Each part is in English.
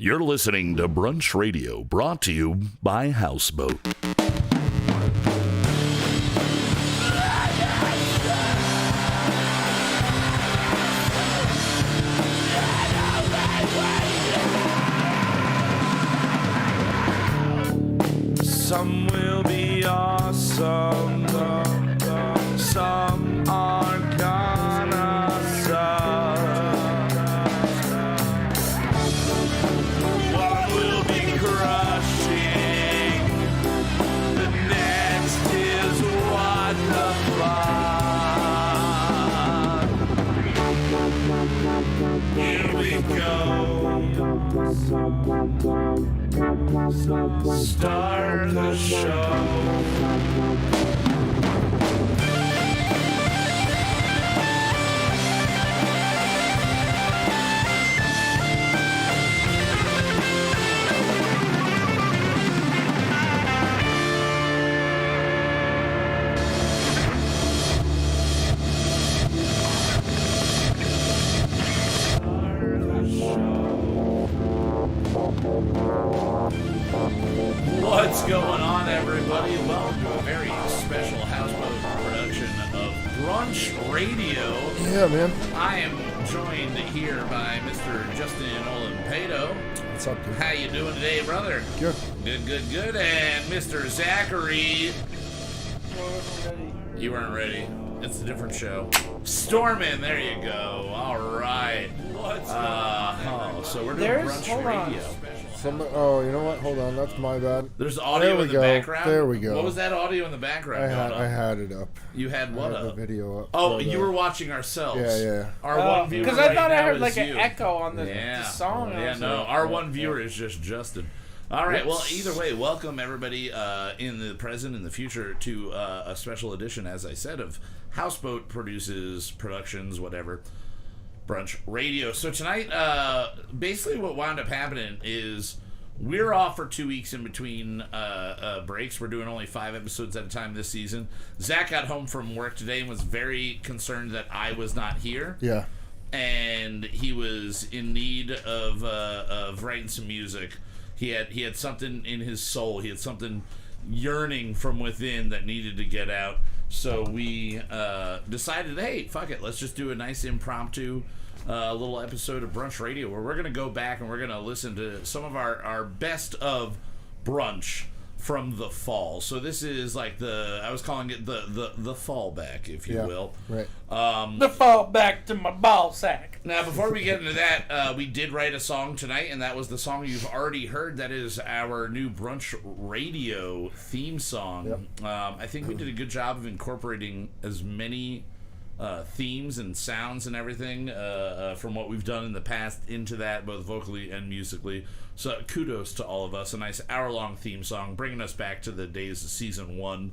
You're listening to Brunch Radio, brought to you by Houseboat. Some will be awesome, some aren't gonna suck. One will be crushing, the next is what the fuck. Here we go. Start the show. What's going on, everybody? Welcome to a very special Houseboat production of Brunch Radio. Yeah, man. I am joined here by Mr. Justin Olampado. What's up, dude? How you doing today, brother? Good. Good. And Mr. Zachary. You weren't ready. It's a different show. Stormin', there you go. All right. So we're doing Brunch Radio. Oh, you know what? Hold on. That's my bad. There's audio in the background? There we go. What was that audio in the background? I had it up. You had what I had up? the video up. Oh, you were watching ourselves. Yeah. Our one viewer because right I thought I now heard is like you. an echo on the song. Yeah, no. Our one viewer is just Justin. All right. Well, either way, welcome everybody in the present and the future to a special edition, as I said, of Houseboat Productions, whatever, Brunch Radio. So tonight, basically what wound up happening is we're off for 2 weeks in between breaks. We're doing only 5 episodes at a time this season. Zach got home from work today and was very concerned that I was not here. Yeah. And he was in need of writing some music. He had something in his soul. He had something yearning from within that needed to get out. So we decided, hey, fuck it. Let's just do a nice impromptu little episode of Brunch Radio where we're going to go back and we're going to listen to some of our best of brunch from the fall. So this is like I was calling it the fallback, if you will. Right. The fall back to my ball sack. Now, before we get into that, we did write a song tonight, and that was the song you've already heard. That is our new Brunch Radio theme song. Yep. I think we did a good job of incorporating as many themes and sounds and everything from what we've done in the past into that, both vocally and musically. So kudos to all of us. A nice hour-long theme song, bringing us back to the days of season 1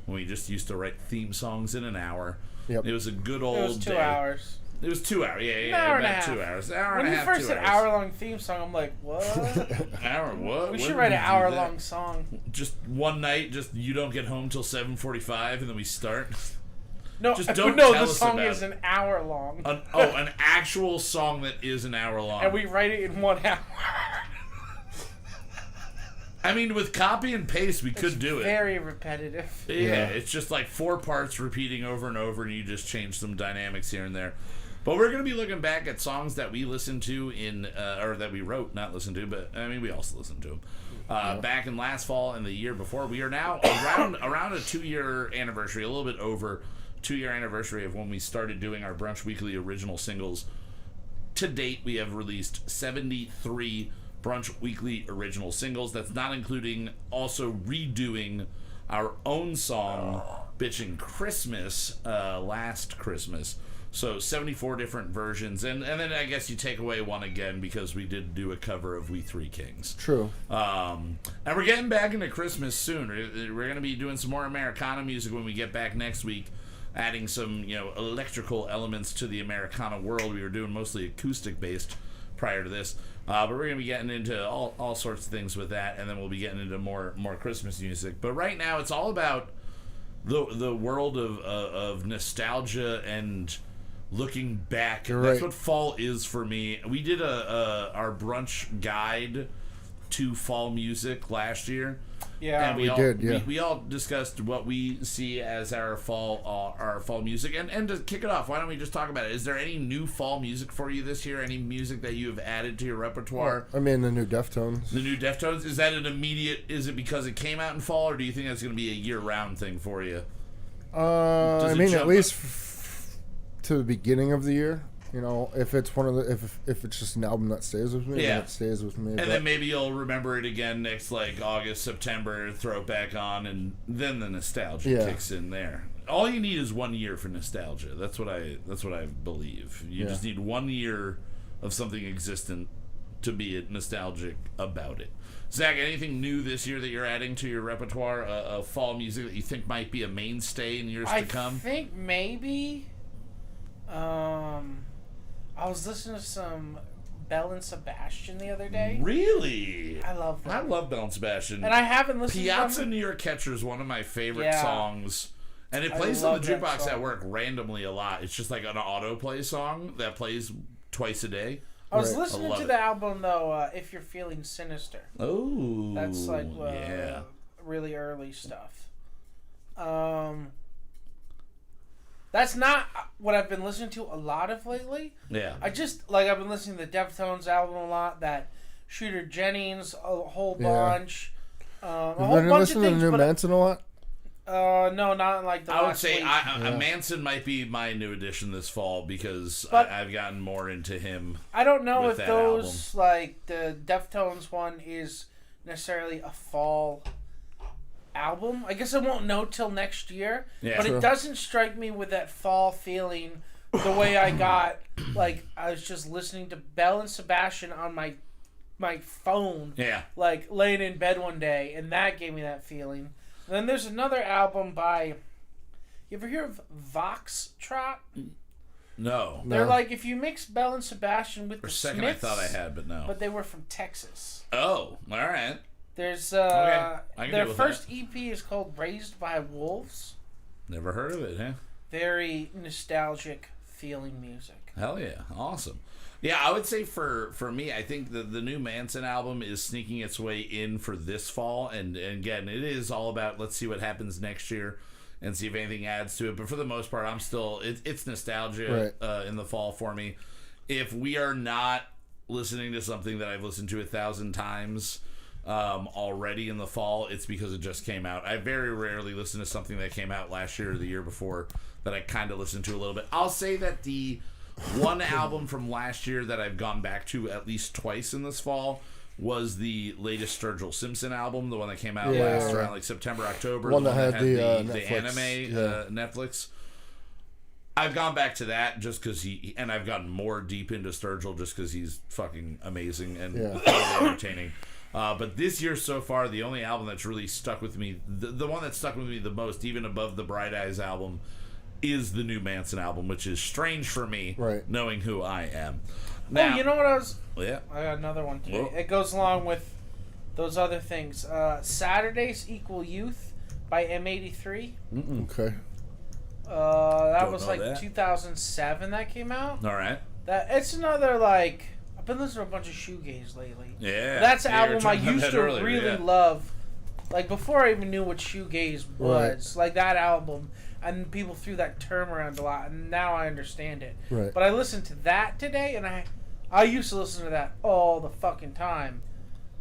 when we just used to write theme songs in an hour. Yep. It was a good old It was 2 day. hours. It was 2 hours, yeah, An hour and a about half. 2 hours. An hour When and a you half, first 2 said hours. hour-long theme song, I'm like, what? Hour, what? We When should did write we an do hour-long that? song. Just one night, just you don't get home till 7:45, and then we start. No, Just don't no, tell the us song about is it. an hour long. An actual song that is an hour long. And we write it in 1 hour. I mean, with copy and paste, we could do it. Very repetitive. Yeah, it's just like 4 parts repeating over and over, and you just change some dynamics here and there. But we're going to be looking back at songs that we listened to or that we wrote, not listened to, but I mean, we also listened to them. Back in last fall and the year before. We are now around a 2-year anniversary, a little bit over 2-year anniversary of when we started doing our Brunch Weekly Original Singles. To date, we have released 73 Brunch Weekly Original Singles. That's not including also redoing our own song, Bitchin' Christmas, last Christmas. So 74 different versions. And then I guess you take away one again because we did do a cover of We Three Kings. True. And we're getting back into Christmas soon. We're going to be doing some more Americana music when we get back next week, adding some, electrical elements to the Americana world. We were doing mostly acoustic-based prior to this. But we're going to be getting into all sorts of things with that, and then we'll be getting into more Christmas music. But right now, it's all about the world of nostalgia and looking back. You're That's right. what fall is for me. We did our brunch guide to fall music last year. Yeah. And We did, yeah. we all discussed what we see as our fall music. And to kick it off, why don't we just talk about it? Is there any new fall music for you this year? Any music that you have added to your repertoire? I mean, the new Deftones. The new Deftones, is that an immediate? Is it because it came out in fall, or do you think that's going to be a year-round thing for you? I it mean, jump at least to the beginning of the year. You know, if it's one of the if it's just an album that stays with me, Yeah. then it stays with me. And then maybe you'll remember it again next, like, August, September, throw it back on, and then the nostalgia Yeah. kicks in there. All you need is 1 year for nostalgia. That's what I believe. You Yeah. just need 1 year of something existent to be nostalgic about it. Zach, anything new this year that you're adding to your repertoire of fall music that you think might be a mainstay in years to come? I think maybe. I was listening to some Belle and Sebastian the other day. Really? I love them. I love Belle and Sebastian. And I haven't listened Piazza to them. New York Catcher is one of my favorite Yeah. songs. And it I plays on love the that jukebox song. at work randomly a lot. It's just like an autoplay song that plays twice a day. I was Right. listening I love to it. the album, though, If You're Feeling Sinister. Oh, That's like yeah. really early stuff. That's not what I've been listening to a lot of lately. Yeah. I've been listening to the Deftones album a lot, that Shooter Jennings, a whole Yeah. bunch. A You've whole been bunch of listening to things, the new but Manson a lot. no, not in like the I would last say week. Yeah. Manson might be my new addition this fall because But- I've gotten more into him. I don't know with if that those, like, the Deftones one is necessarily a fall album. I guess I won't know till next year. Yeah. But True. it doesn't strike me with that fall feeling the way I got, like, I was just listening to Belle and Sebastian on my phone, Yeah. like, laying in bed one day, and that gave me that feeling. And then there's another album by, you ever hear of Voxtrot? No. They're No. like, if you mix Belle and Sebastian with For a the second Smiths, I thought I had, but no. but they were from Texas. Oh, all right. There's I can their deal with first EP is called Raised by Wolves. Never heard of it, huh? Very nostalgic feeling music. Hell yeah. Awesome. Yeah, I would say for me, I think the new Manson album is sneaking its way in for this fall. And again, it is all about let's see what happens next year and see if anything adds to it. But for the most part, I'm still, it's nostalgia in the fall for me. If we are not listening to something that I've listened to 1,000 times already in the fall, it's because it just came out. I very rarely listen to something that came out last year or the year before that I kind of listened to a little bit. I'll say that the one album from last year that I've gone back to at least twice in this fall was the latest Sturgill Simpson album, the one that came out last around like September, October. One the that had the the Netflix, anime Netflix. I've gone back to that just because and I've gotten more deep into Sturgill just because he's fucking amazing and totally entertaining. But this year so far, the only album that's really stuck with me, the one that stuck with me the most, even above the Bright Eyes album, is the new Manson album, which is strange for me, knowing who I am. Now, you know what I was... Yeah. I got another one, too. Whoa. It goes along with those other things. Saturdays Equal Youth by M83. Okay. That Don't was know like that. 2007 that came out. All right. It's another, like... I've been listening to a bunch of shoegaze lately. Yeah. That's an Yeah, you were album I talking about used that to earlier, really yeah. love. Like, before I even knew what shoegaze was. Like, that album. And people threw that term around a lot. And now I understand it. Right. But I listened to that today. And I used to listen to that all the fucking time.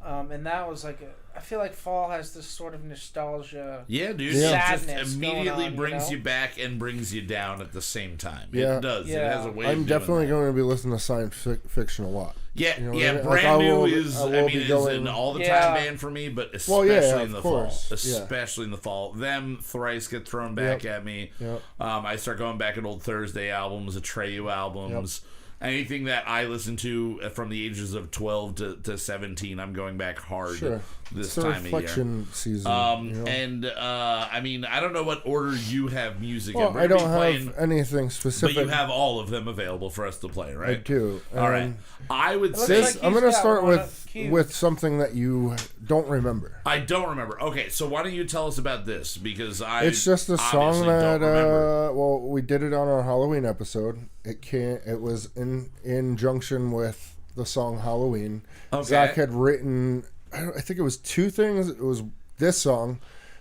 And that was like I feel like fall has this sort of nostalgia. Yeah, dude. Yeah. It Sadness just immediately going on, brings you you back and brings you down at the same time. Yeah. It does. Yeah. It has a way I'm of definitely doing that. going to be listening to science fiction a lot. Yeah, You know what yeah. I mean? Brand Like, new I is will be is going- an all the time Yeah. band for me, but Well, especially yeah, in of the course. fall. Yeah. Especially in the fall. Them thrice get thrown back at me. Yep. I start going back at old Thursday albums, Atreyu albums. Anything that I listen to from the ages of 12 to 17, I'm going back hard Sure. this It's the time of year. reflection season. you know? And I mean, I don't know what order you have music in. Well, We're I gonna don't be have playing, anything but specific. you have all of them available for us to play, right? I do. All right. I would looks say like I'm he's going to got start one up queued. with something that you don't remember. I don't remember. Okay, so why don't you tell us about this? Because It's just a song that well, we did it on our Halloween episode. It was in junction with the song Halloween. Okay. Zach had written, I think it was two things. It was this song,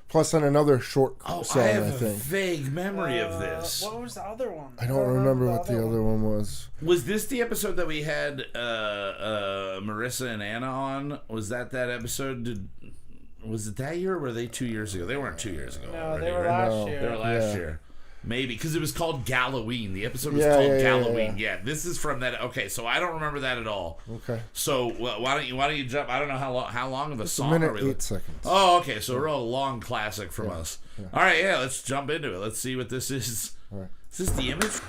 plus then another short song. I have I think. a vague memory of this. What was the other one? I don't remember what the other one was. Was this the episode that we had Marissa and Anna on? Was that episode? Was it that year or were they 2 years ago? They weren't 2 years ago. No, already, they were right? last year. They were last year. Maybe, because it was called Galloween. The episode was Yeah, called yeah, Galloween. yeah. Yeah, this is from that. Okay, so I don't remember that at all. Okay. So why don't you jump? I don't know how long of a song A minute, are we? 8 seconds. Oh, okay, so a real long classic from us. Yeah. All right, yeah, let's jump into it. Let's see what this is. All right. Is this the image?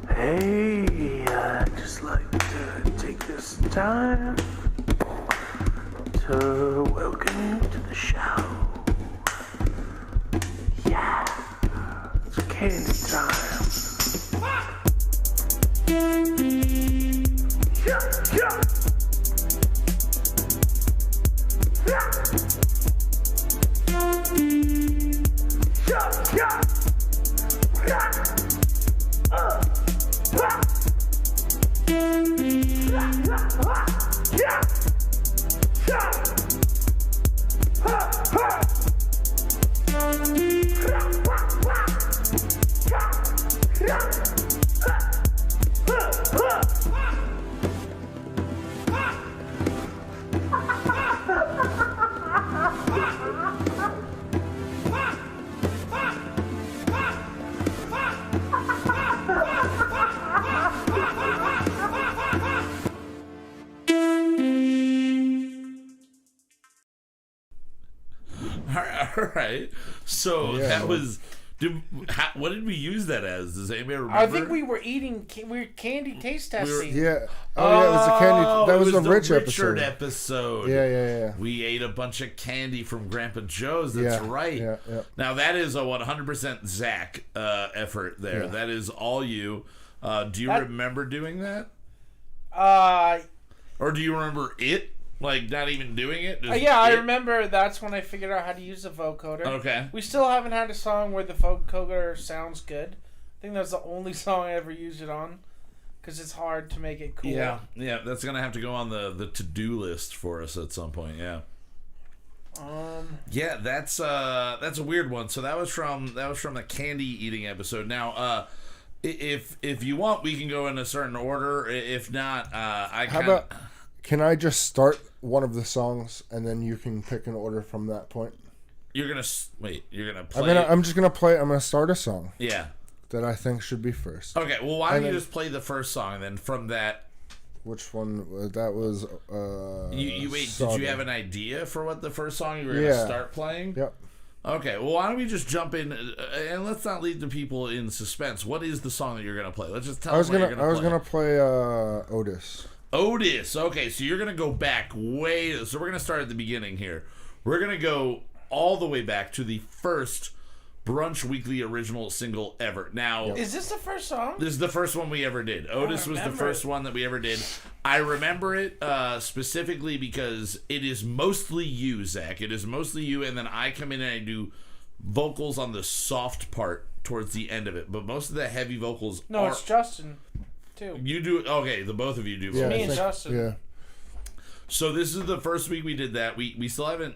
Hey, I'd just like to take this time to welcome you to the show. Yeah, it's candy time. Yeah, yeah. Yeah. Yeah, yeah. Yeah. All right. So Yeah. that was. What did we use that as? Does anybody remember? I think we were candy taste testing. Yeah. Oh, yeah, it was the candy. That was the Rich Richard episode. episode. Yeah. We ate a bunch of candy from Grandpa Joe's. That's Yeah, right. yeah. Now that is a 100% Zach effort there. Yeah. That is all you. Do you remember doing that? Or do you remember it? Like, not even doing it? Yeah, I remember that's when I figured out how to use the vocoder. Okay. We still haven't had a song where the vocoder sounds good. I think that's the only song I ever used it on. Because it's hard to make it cool. Yeah, that's going to have to go on the to-do list for us at some point, yeah. Yeah, that's a weird one. So that was from the candy eating episode. Now, if you want, we can go in a certain order. If not, Can I just start one of the songs and then you can pick an order from that point? You're gonna play. I'm just gonna play. I'm gonna start a song. Yeah. That I think should be first. Okay. Well, why don't you just play the first song and then from that? Which one? That was. You wait. Southern. Did you have an idea for what the first song you were gonna start playing? Yep. Okay. Well, why don't we just jump in and let's not leave the people in suspense. What is the song that you're gonna play? Let's just tell them what you're I was gonna play Otis. Otis. Okay, so you're going to go back so we're going to start at the beginning here. We're going to go all the way back to the first Brunch Weekly Original Single ever. Now, Is this the first song? this is the first one we ever did. Otis was the first one that we ever did. I remember it specifically because it is mostly you, Zach. It is mostly you, and then I come in and I do vocals on the soft part towards the end of it. But most of the heavy vocals No, it's Justin, too. You do... Okay, the both of you do. Yeah, Me and Justin. Yeah. So this is the first week we did that. We still haven't,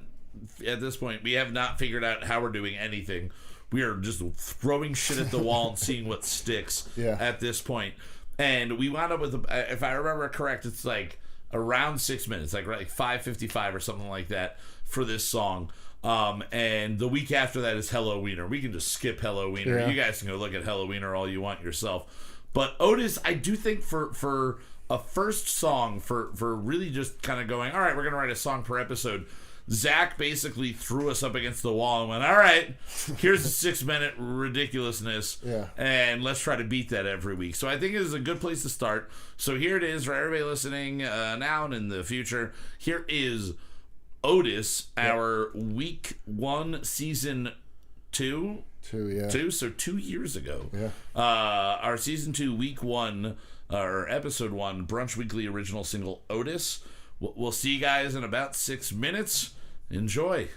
at this point, we have not figured out how we're doing anything. We are just throwing shit at the wall and seeing what sticks at this point. And we wound up with, if I remember correct, it's like around 6 minutes, like 5:55 or something like that for this song. And the week after that is Hello Wiener. We can just skip Hello Wiener. Yeah. You guys can go look at Hello Wiener all you want yourself. But Otis, I do think for a first song, for really just kind of going, all right, we're going to write a song per episode, Zach basically threw us up against the wall and went, all right, here's a 6 minute ridiculousness, and let's try to beat that every week. So I think it is a good place to start. So here it is for everybody listening now and in the future. Here is Otis, our week 1, season 2. So 2 years ago. Our season 2, week 1, or episode 1, Brunch Weekly Original Single, Otis. We'll see you guys in about 6 minutes. Enjoy.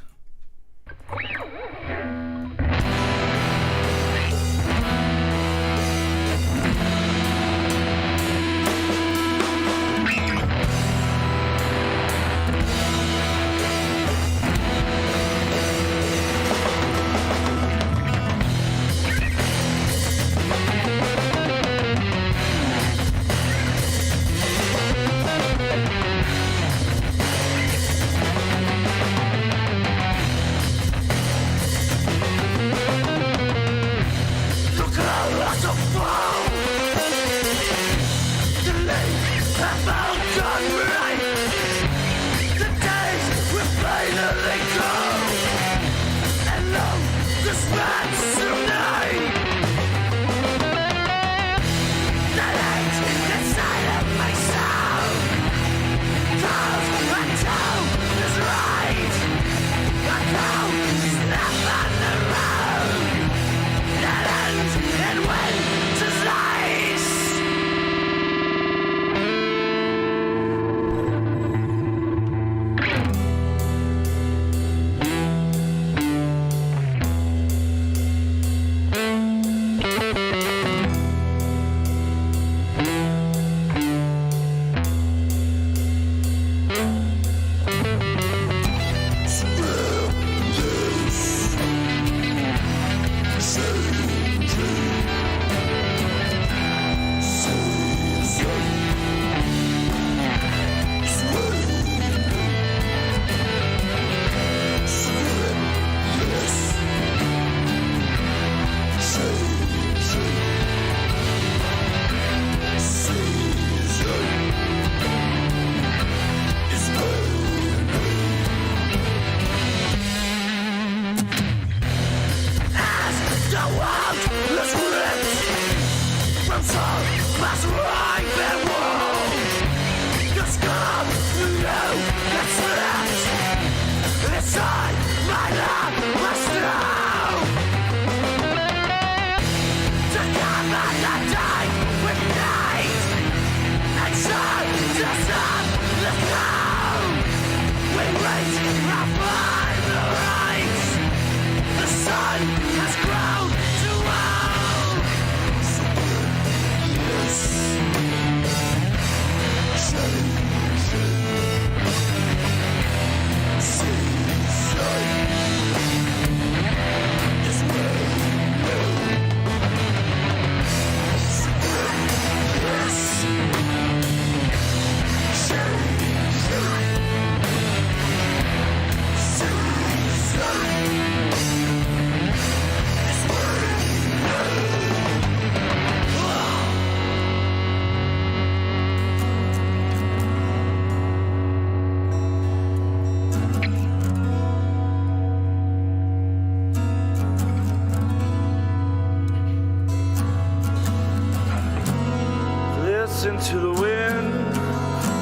Listen to the wind,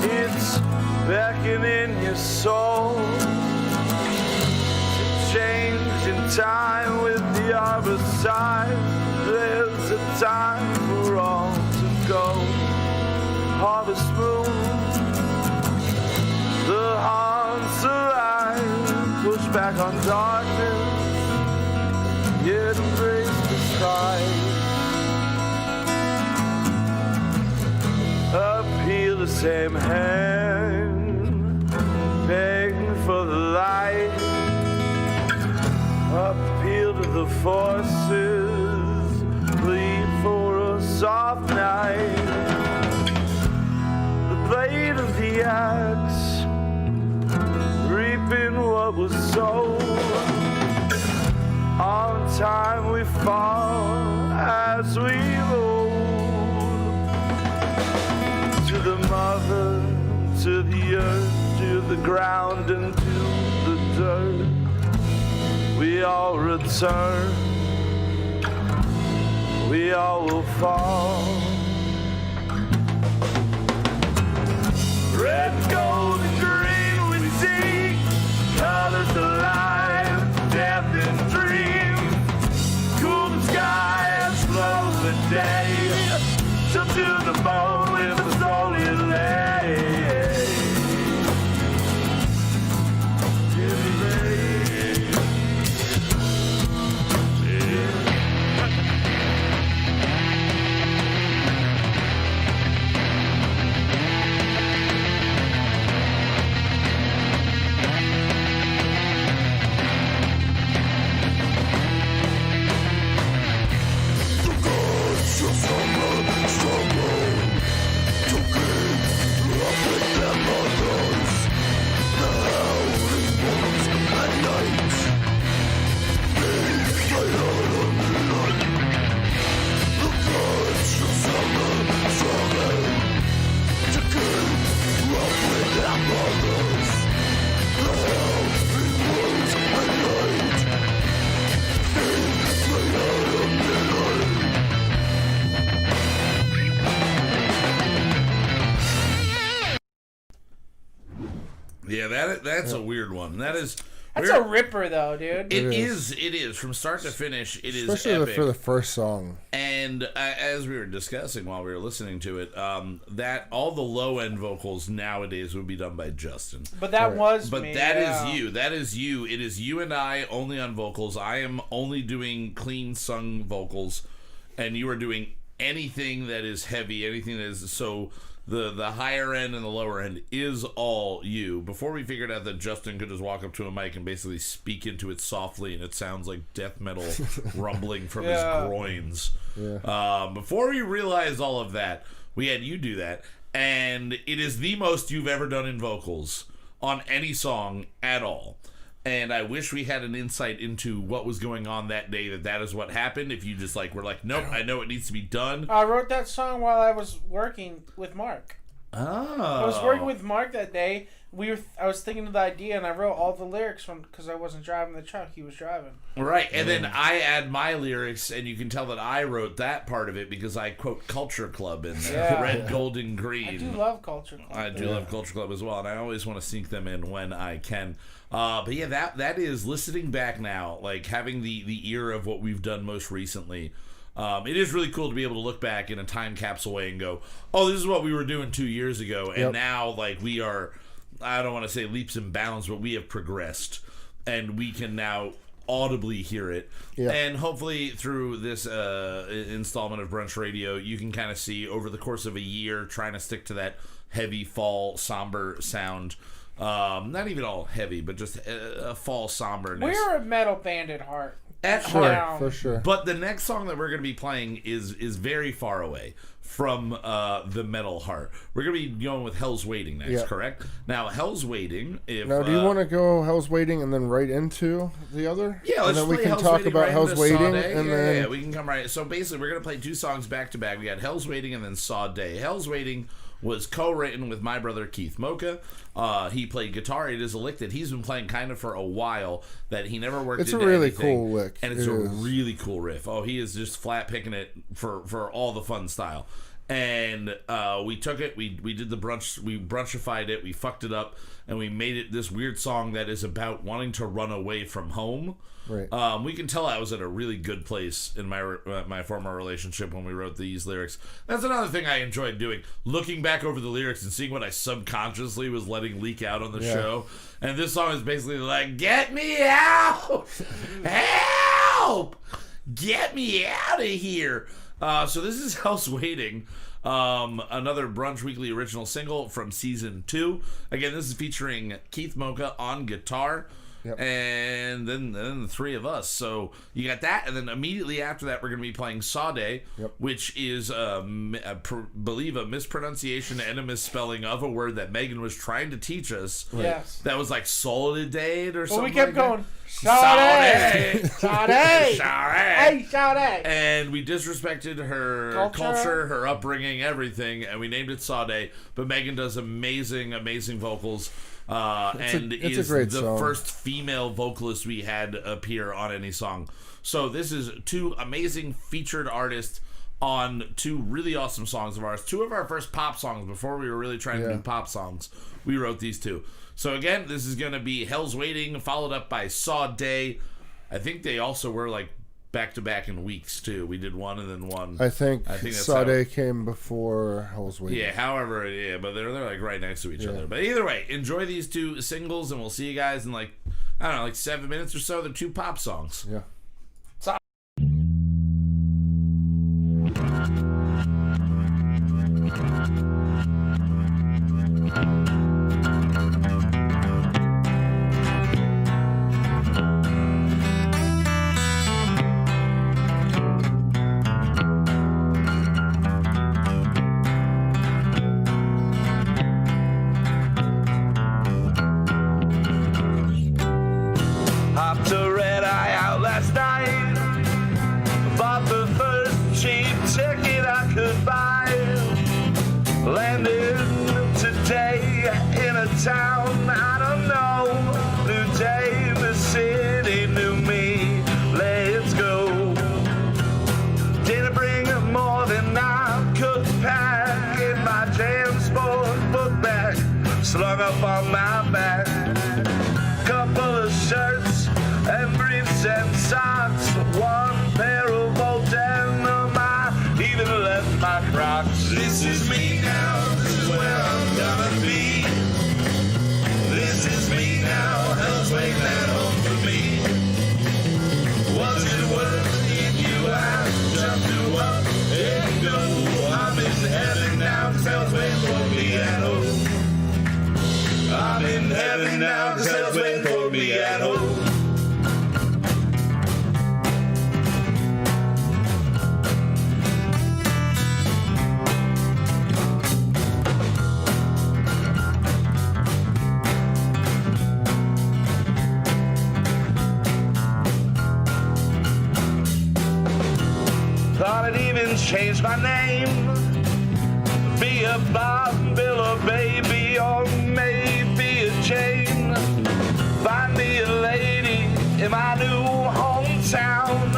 it's beckoning in your soul to change in time with the other side. There's a time for all to go. Harvest moon, the heart's alive. Push back on darkness, yet embrace the sky. Uphill the same hand, begging for the light. Appeal to the forces, plead for a soft night. The blade of the axe, reaping what was sown. On time we fall as we roll. To the mother, to the earth, to the ground and to the dirt, we all return, we all will fall. Red, gold and green we see, colors alive, death and dream. Cool the sky, slow the day, till to the bone with the soul you lay. To the Yeah, that's a weird one. That's a ripper, though, dude. It is from start to finish. It is especially epic. for the first song. And as we were discussing while we were listening to it, that all the low end vocals nowadays would be done by Justin. But that was But me. that is you. That is you. It is you and I only on vocals. I am only doing clean sung vocals, and you are doing anything that is heavy, anything that is so. The higher end and the lower end is all you. Before we figured out that Justin could just walk up to a mic and basically speak into it softly and it sounds like death metal rumbling from his groins. Yeah. Before we realized all of that, we had you do that. And it is the most you've ever done in vocals on any song at all. And I wish we had an insight into what was going on that day, that is what happened. If you just were like, nope, I know it needs to be done. I wrote that song while I was working with Mark. Oh. I was working with Mark that day. I was thinking of the idea, and I wrote all the lyrics because I wasn't driving the truck. He was driving. Right, and then I add my lyrics, and you can tell that I wrote that part of it because I quote Culture Club in there. Yeah. Red, Gold, and Green. I do love Culture Club. I do love Culture Club as well, and I always want to sneak them in when I can. But yeah, that is listening back now, having the ear of what we've done most recently. It is really cool to be able to look back in a time capsule way and go, oh, this is what we were doing 2 years ago, and now we are, I don't want to say leaps and bounds, but we have progressed, and we can now audibly hear it. Yeah. And hopefully through this installment of Brunch Radio, you can kind of see over the course of a year trying to stick to that heavy fall somber sound. Not even all heavy, but just a fall somberness. We're a metal band at heart. For sure. But the next song that we're going to be playing is very far away from the metal heart. We're going to be going with Hell's Waiting next, correct? Now, Hell's Waiting, now, do you want to go Hell's Waiting and then right into the other? Yeah, let's and then we play can Hell's talk Waiting about right Hell's Waiting. Yeah, we can come right. So basically, we're going to play two songs back to back. We got Hell's Waiting and then Saw Day. Hell's Waiting was co-written with my brother Keith Moucha. He played guitar. It is a lick that he's been playing kind of for a while that he never worked into. It's a really anything, cool lick. and it's a really cool riff. Oh, he is just flat picking it for all the fun style. And we took it, we did the brunch, we brunchified it, we fucked it up, and we made it this weird song that is about wanting to run away from home. Right. We can tell I was at a really good place in my former relationship when we wrote these lyrics. That's another thing I enjoyed doing, looking back over the lyrics and seeing what I subconsciously was letting leak out on the show. And this song is basically like, get me out! Help! Get me out of here! So this is Hell's Waiting, another Brunch Weekly Original Single from Season 2. Again, this is featuring Keith Moucha on guitar, and then the three of us. So you got that, and then immediately after that, we're going to be playing Saw Day, which is, believe, a mispronunciation and a misspelling of a word that Megan was trying to teach us. Yes. That was like Solidate or something. Well, we kept like going, Saw-day! Saw-day! Saw-day! Hey, Saw-day! And we disrespected her culture, her upbringing, everything, and we named it Saw Day. But Megan does amazing vocals, and is the song. first female vocalist we had appear on any song. So this is two amazing featured artists on two really awesome songs of ours. Two of our first pop songs before we were really trying to do pop songs. We wrote these two. So again, this is going to be Hell's Waiting, followed up by Saw Day. I think they also were like back-to-back in weeks, too. We did one and then one. I think that's Saw Day came before Hell's Waiting. Yeah, however, but they're like right next to each other. But either way, enjoy these two singles, and we'll see you guys in like 7 minutes or so. They're two pop songs. Yeah. Hopped a red eye out last slung up on my back. Couple of shirts and briefs and socks, one pair of old denim, I even left my Crocs. This is me now, this is where I'm gonna be. This is me now, hell's waiting at home for me. Was it worth it? You asked, jumped to up and go. I'm in heaven now, 'cause hell's waiting for me at home. I'm in heaven now, 'cause hell's waiting for me at home. Thought I'd even change my name, be a Bob, Bill, or baby, or maybe a Jane. Find me a lady in my new hometown,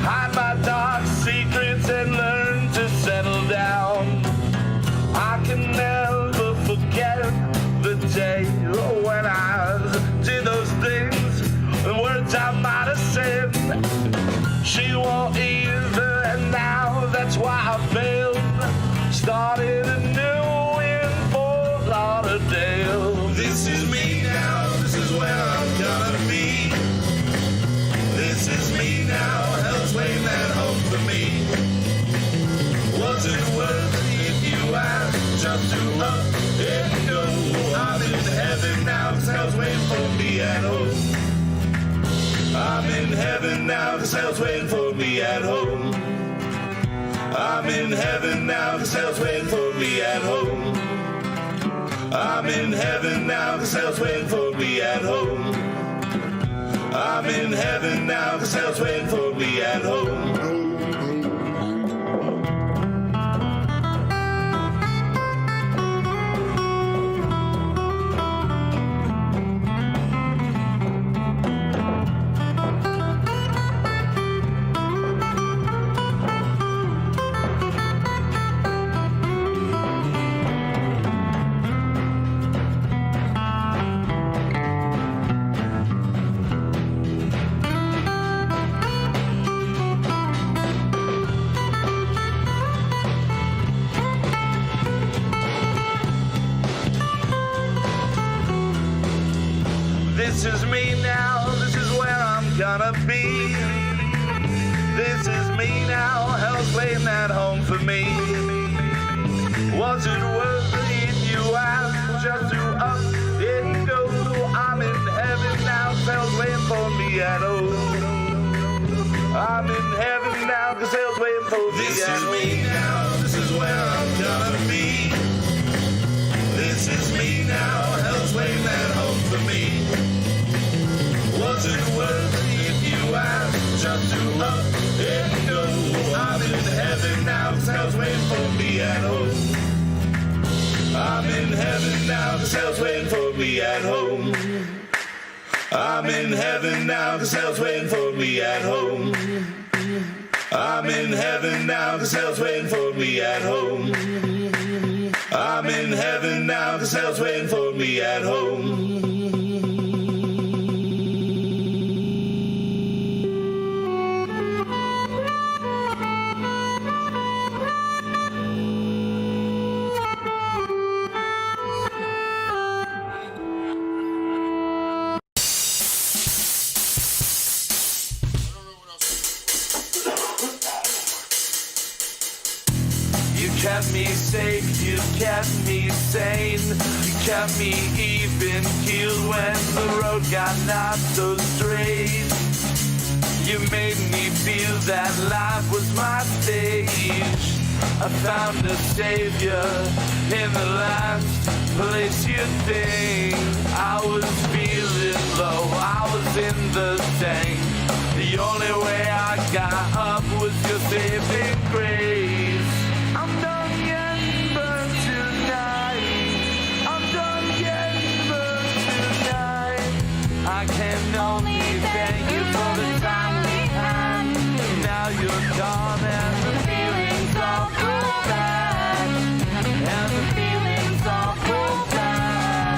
hide my dark secrets and learn to settle down. I can never forget the day when I did those things, the words I might have said. She won't either, and now that's why I failed. Started anew in Fort Lauderdale. This is me now, this is where I'm gonna be. This is me now, hell's waiting at home for me. Was it worth it if you asked? Just to up and go. I'm in heaven now, 'cause hell's waiting for me at home. I'm in heaven now, 'cause hell's waiting for me at home. I'm in heaven now, 'cause hell's waiting for me at home. I'm in heaven now, 'cause hell's waiting for me at home. I'm in heaven now, 'cause hell's waiting for me at home. This is me now, this is where I'm gonna be. This is me now, hell's waiting at home for me. Was it worth it, you asked, just to up and go? I'm in heaven now, hell's waiting for me at home. I'm in heaven now, 'cause hell's waiting for me at home. This is me now, this is where I'm gonna be. This is me now, hell's waiting at home for me. Was it worth it if you asked, just to up and go? I'm in heaven now, 'cause hell's waiting for me at home. I'm in heaven now, 'cause hell's waiting for me at home. I'm in heaven now, 'cause hell's waiting for me at home. I'm in heaven now, 'cause hell's waiting for me at home. I'm in heaven now, 'cause hell's waiting for me at home. You kept me safe, you kept me sane, you kept me even keeled when the road got not so straight. You made me feel that life was my stage. I found a savior in the last place you'd think. I was feeling low, I was in the tank. The only way I got up was your saving grace. I'm done getting burned tonight. I'm done getting burned tonight. I can only thank you for the time we had. Now you're gone and the feelings all go back. And the feelings all go back.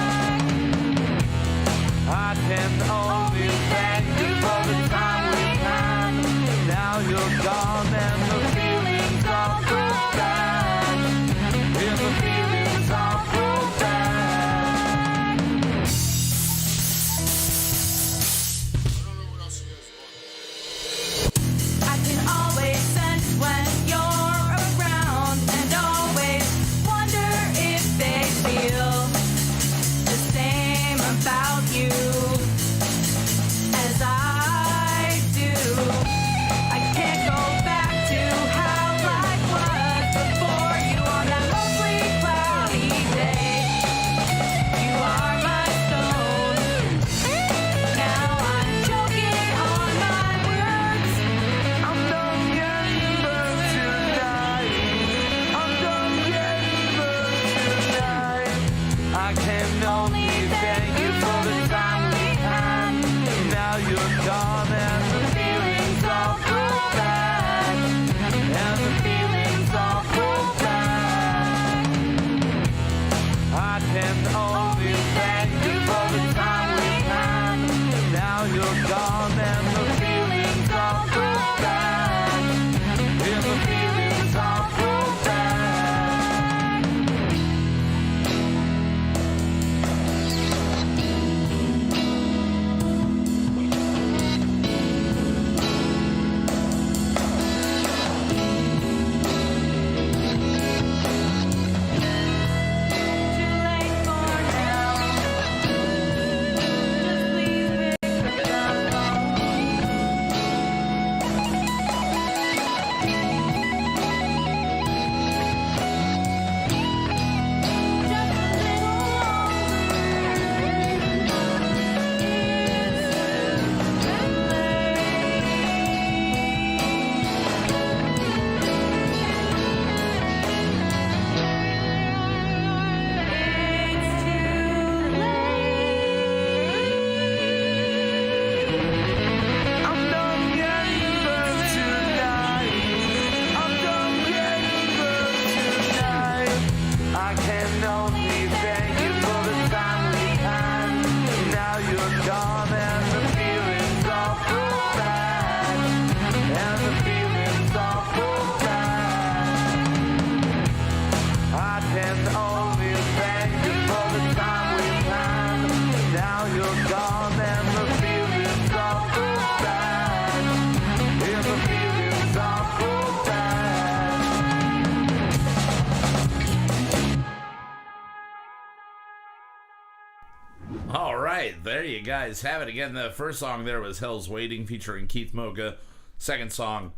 right, there you guys have it. Again, the first song there was Hell's Waiting featuring Keith Mocha. Second song,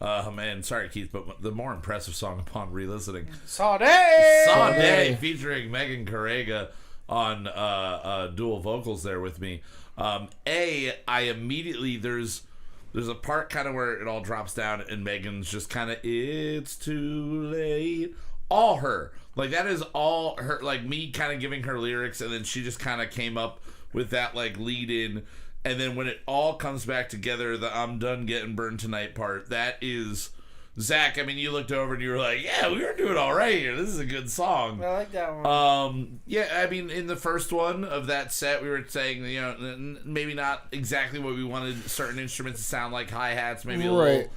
man, sorry Keith, but the more impressive song upon re-listening, Sade featuring Megan Carrega on dual vocals there with me. I immediately, there's a part kind of where it all drops down and Megan's just kind of, it's too late. All her. Like, that is all her, like, me kind of giving her lyrics, and then she just kind of came up with that, like, lead in. And then when it all comes back together, the I'm done getting burned tonight part, that is, Zach, I mean, you looked over and you were like, yeah, we were doing all right here. This is a good song. I like that one. Yeah, I mean, in the first one of that set, we were saying, you know, maybe not exactly what we wanted certain instruments to sound like, hi-hats, maybe a little,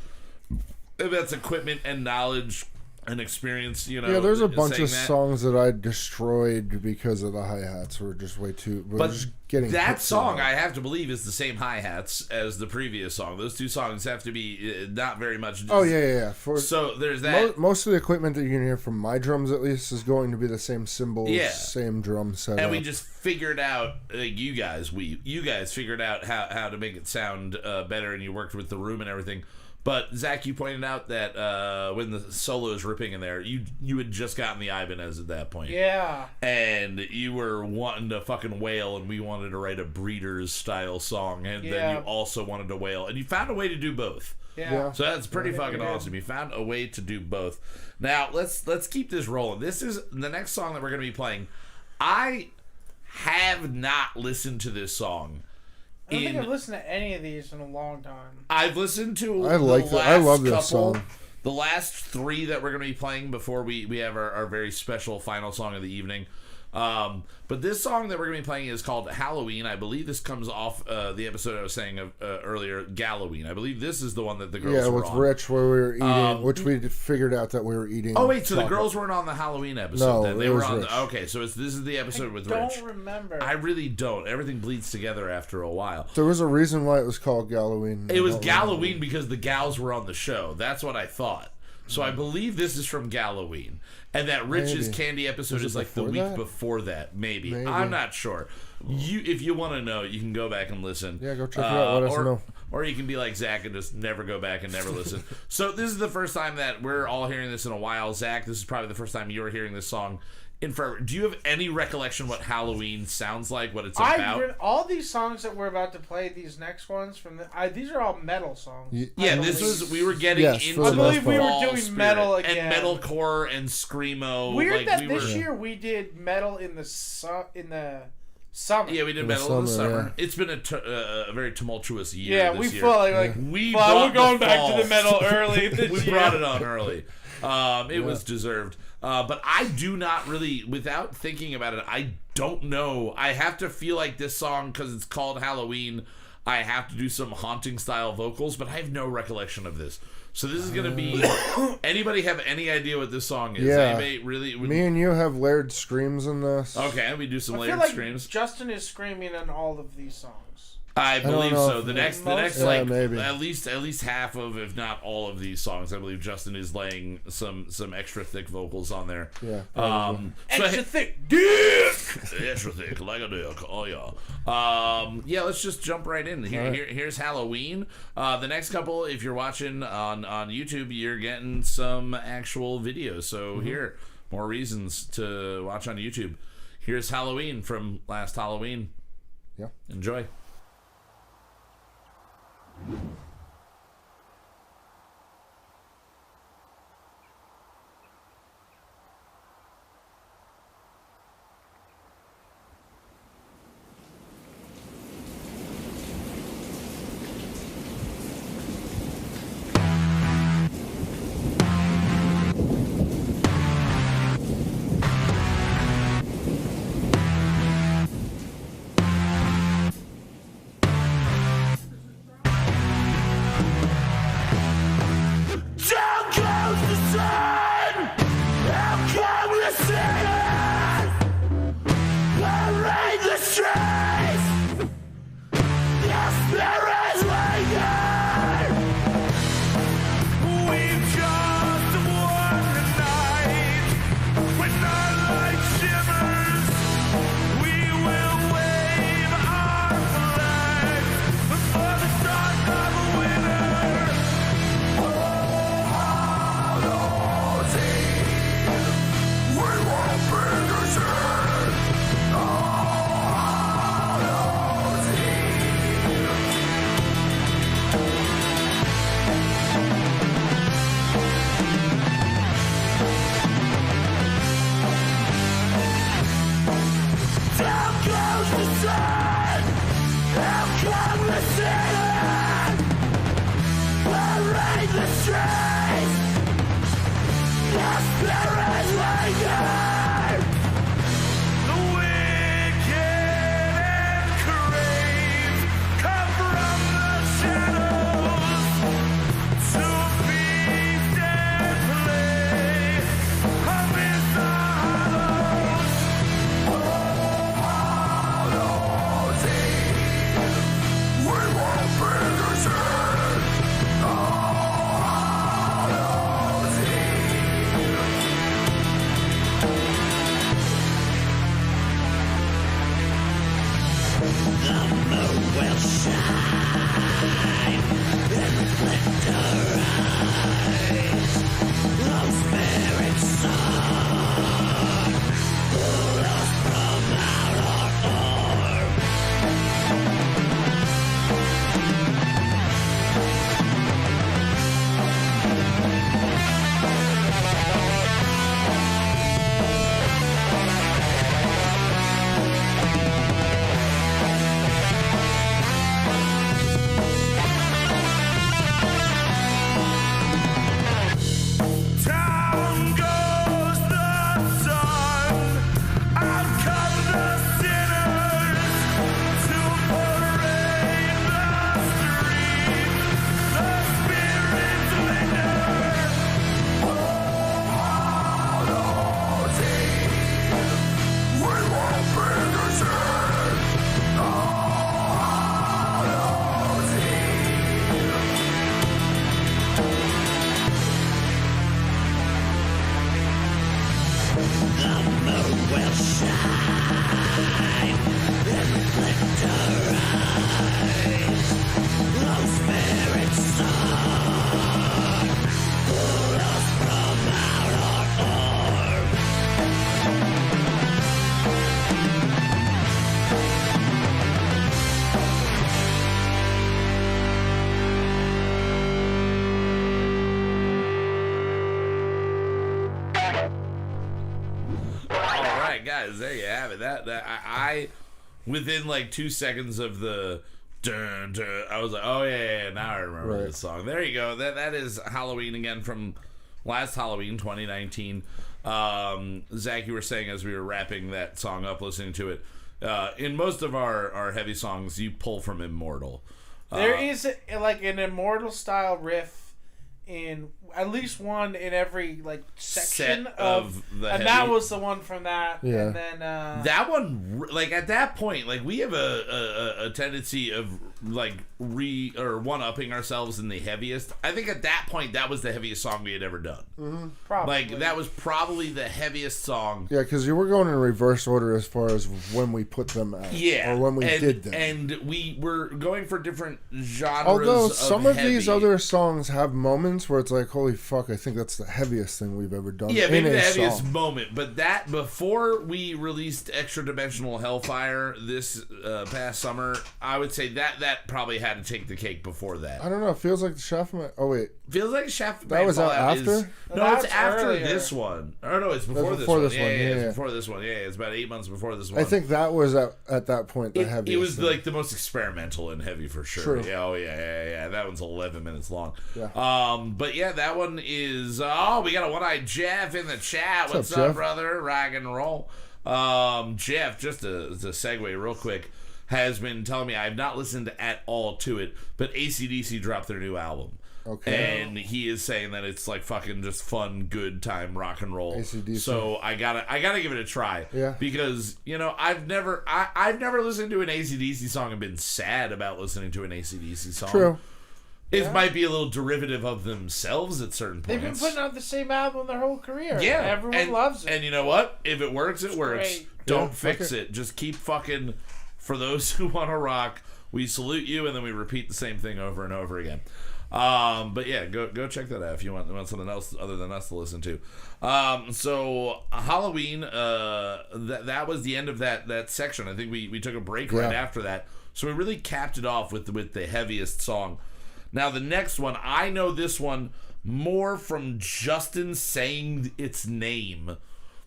if that's equipment and knowledge and experience, you know. Yeah, there's a bunch of songs that I destroyed because of the hi-hats were just way too... But just getting that song, I have to believe, is the same hi-hats as the previous song. Those two songs have to be not very much... Oh, yeah. So there's that. Most of the equipment that you can hear from my drums, at least, is going to be the same cymbals, same drum setup. And we just figured out, you guys figured out how to make it sound better, and you worked with the room and everything. But, Zach, you pointed out that when the solo is ripping in there, you had just gotten the Ibanez at that point. Yeah. And you were wanting to fucking wail, and we wanted to write a Breeders-style song, and then you also wanted to wail. And you found a way to do both. Yeah. So that's pretty fucking awesome. You found a way to do both. Now, let's keep this rolling. This is the next song that we're going to be playing. I have not listened to this song. I don't think I've listened to any of these in a long time. I've listened to I love this song. The last three that we're going to be playing before we have our very special final song of the evening. But this song that we're going to be playing is called Halloween. I believe this comes off the episode I was saying of, earlier, Galloween. I believe this is the one that the girls were on. Yeah, with Rich, where we were eating, which we figured out that we were eating. Oh, wait, so chocolate. the girls weren't on the Halloween episode then? They it were was on Rich. Okay, so this is the episode with Rich. I don't remember. I really don't. Everything bleeds together after a while. There was a reason why it was called Galloween. It was Galloween because the gals were on the show. That's what I thought. So I believe this is from Galloween. And that Rich's Candy episode is like the week before that. Maybe. I'm not sure. If you want to know, you can go back and listen. Yeah, go check it out. Let us know. Or you can be like Zach and just never go back and never listen. So this is the first time that we're all hearing this in a while. Zach, this is probably the first time you're hearing this song in forever. Do you have any recollection what Halloween sounds like, what it's about? All these songs that we're about to play, these next ones, these are all metal songs. We were getting into I believe we were doing spirit metal again. And metalcore and screamo. Weird that this year we did metal in the summer. Yeah, we did metal in the summer. Yeah. It's been a very tumultuous year. Yeah, we felt like we're going back to the metal early this year. We brought it on early. It was deserved. But I do not really, without thinking about it, I don't know. I have to feel like this song, because it's called Halloween, I have to do some haunting style vocals, but I have no recollection of this. So this is going to be... Anybody have any idea what this song is? Yeah. Anybody really... Me and you have layered screams in this. Okay, we do some layered screams. Justin is screaming in all of these songs. I believe so. The next maybe. at least half of, if not all of these songs, I believe Justin is laying some extra thick vocals on there. Yeah. Extra thick dick. Extra thick like a dick. Oh yeah. Yeah. Let's just jump right in. Here's Halloween. The next couple, if you're watching on YouTube, you're getting some actual videos. So here, more reasons to watch on YouTube. Here's Halloween from last Halloween. Yeah. Enjoy. Guys, there you have it. I within like 2 seconds of the dun, dun, I was like, oh yeah, now I remember this song. There you go. That is Halloween again from last Halloween 2019. Zach, you were saying as we were wrapping that song up, listening to it, in most of our heavy songs, you pull from Immortal. There is like an Immortal style riff in at least one in every like section of the and heavy. That was the one from that. Yeah. And then that one, like at that point, like we have a tendency of like one-upping ourselves in the heaviest. I think at that point that was the heaviest song we had ever done. Mm-hmm. Probably. Like that was probably the heaviest song. Yeah, because you were going in reverse order as far as when we put them out. Yeah. Or when we did them. And we were going for different genres. Although some of heavy. these other songs have moments where it's like, holy fuck, I think that's the heaviest thing we've ever done. Yeah, maybe the heaviest song. moment. But that, before we released Extra Dimensional Hellfire this past summer, I would say that probably had to take the cake before that. I don't know. It feels like the Shaft. Oh, wait. Feels like Shaft. That was out after? No, it's after this one. Or no, it's before this one. Yeah, it's before this one. Yeah, it's about 8 months before this one. I think that was at that point the heaviest. It was thing. like the most experimental and heavy for sure. True. Yeah, yeah. That one's 11 minutes long. Yeah. But yeah, that one is. We got a one-eyed Jeff in the chat. What's up, brother? Rag and roll. Jeff, just to segue real quick, has been telling me I've not listened at all to it, but AC/DC dropped their new album. Okay. And he is saying that it's like fucking just fun, good time rock and roll. AC/DC. So I gotta give it a try. Yeah. Because, I've never listened to an AC/DC song and been sad about listening to an AC/DC song. True. It might be a little derivative of themselves at certain points. They've been putting out the same album their whole career. Yeah. Everyone loves it. And you know what? If it works, it works. Great. Don't fix it. Just keep fucking... For those who want to rock, we salute you, and then we repeat the same thing over and over again. But yeah, go check that out if you want something else other than us to listen to. So Halloween, that was the end of that section. I think we took a break right after that. So we really capped it off with the heaviest song. Now the next one, I know this one more from Justin saying its name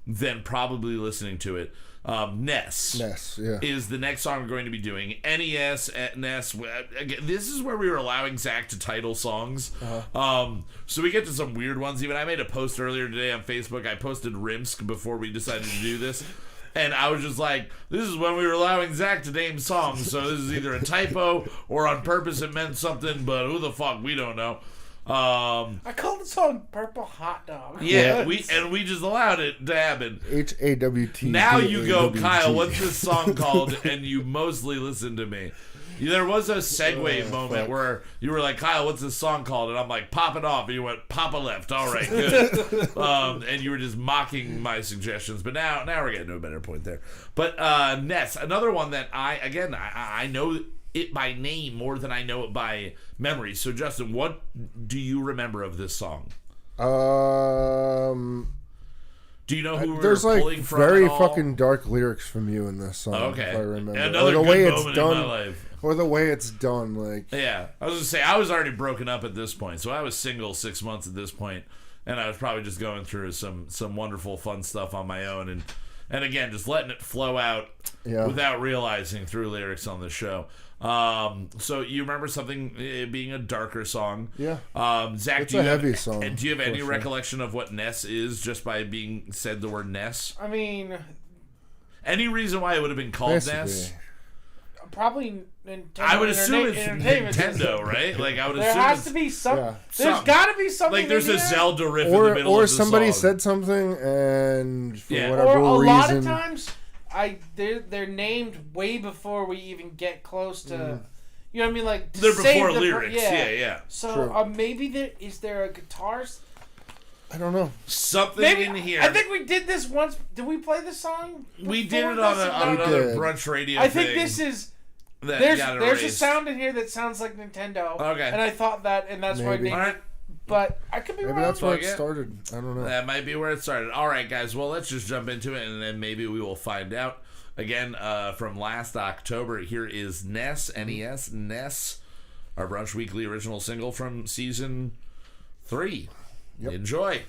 than probably listening to it. Ness yeah. is the next song we're going to be doing. NES, Ness. Again, this is where we were allowing Zach to title songs. So we get to some weird ones. Even I made a post earlier today on Facebook. I posted Rimsk before we decided to do this. And I was just like, this is when we were allowing Zach to name songs. So this is either a typo or on purpose it meant something, but who the fuck, we don't know. I called the song Purple Hot Dog. Yeah, we just allowed it to happen. HAWT. Now you go, Kyle, what's this song called? And you mostly listen to me. There was a segue moment where you were like, Kyle, what's this song called? And I'm like, pop it off. And you went, Papa Left. All right, good. And you were just mocking my suggestions. But now we're getting to a better point there. But Ness, another one that I know it by name more than I know it by memory. So, Justin, what do you remember of this song? Do you know who there's we're like pulling from? Very fucking dark lyrics from you in this song. Okay, if I remember. another or the good way moment it's done, in my life. Or the way it's done, like yeah. I was gonna say I was already broken up at this point, so I was single 6 months at this point, and I was probably just going through some wonderful fun stuff on my own, and again just letting it flow out without realizing through lyrics on the show. So you remember something being a darker song? Yeah. Zach, it's a heavy song. And do you have any recollection of what Ness is just by being said the word Ness? I mean, any reason why it would have been called basically. Ness? Probably Nintendo. I would assume it's Nintendo, right? Like I would assume there has to be some. Yeah. There's got to be something. Like there's a Zelda riff in or the middle of the somebody song. said something and for whatever or a reason, lot of times, they're named way before we even get close to. You know what I mean? Like they're before lyrics. Yeah. So maybe there a guitar? I don't know. Something Maybe, in here. I think we did this once. Did we play this song? We did it on another brunch radio. I think this is. There's a sound in here that sounds like Nintendo. Okay. And I thought that, and that's why I named it. But I could be wrong. Maybe that's where it started. I don't know. That might be where it started. All right, guys. Well, let's just jump into it, and then maybe we will find out. Again, from last October, here is Ness, N-E-S, Ness, our Brunch Weekly original single from season 3. Yep. Enjoy.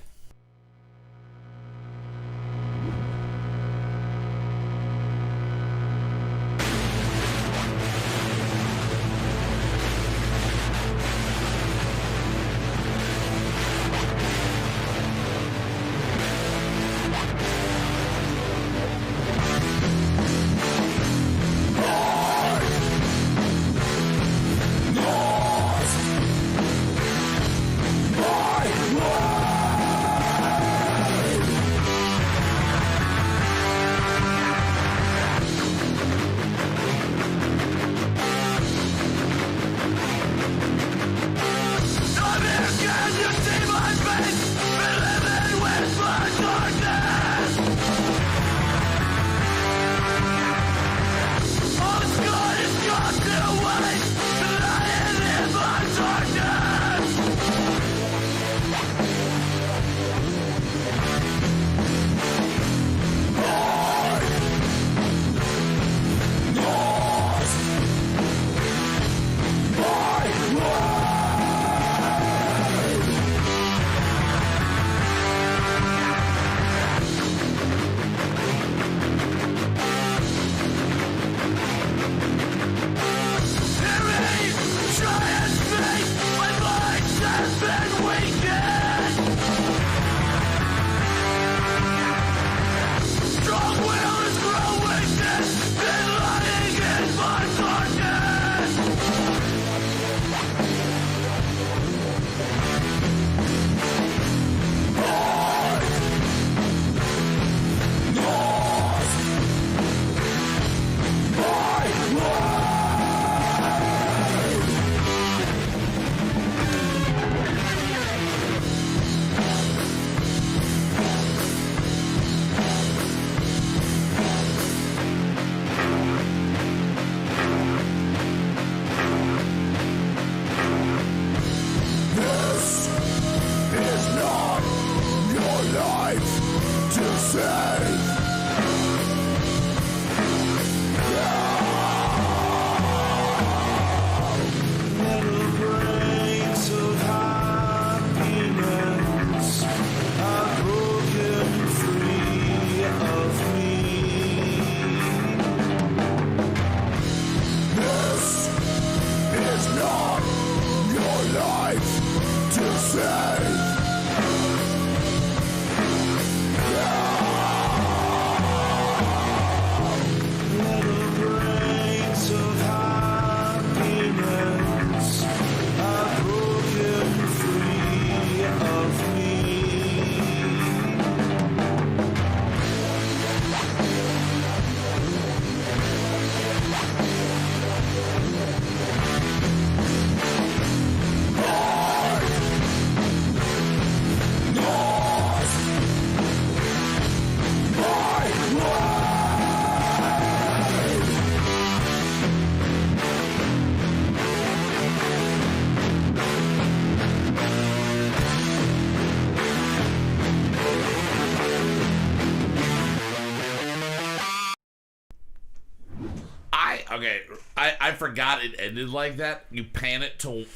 Okay, I forgot it ended like that. You pan it to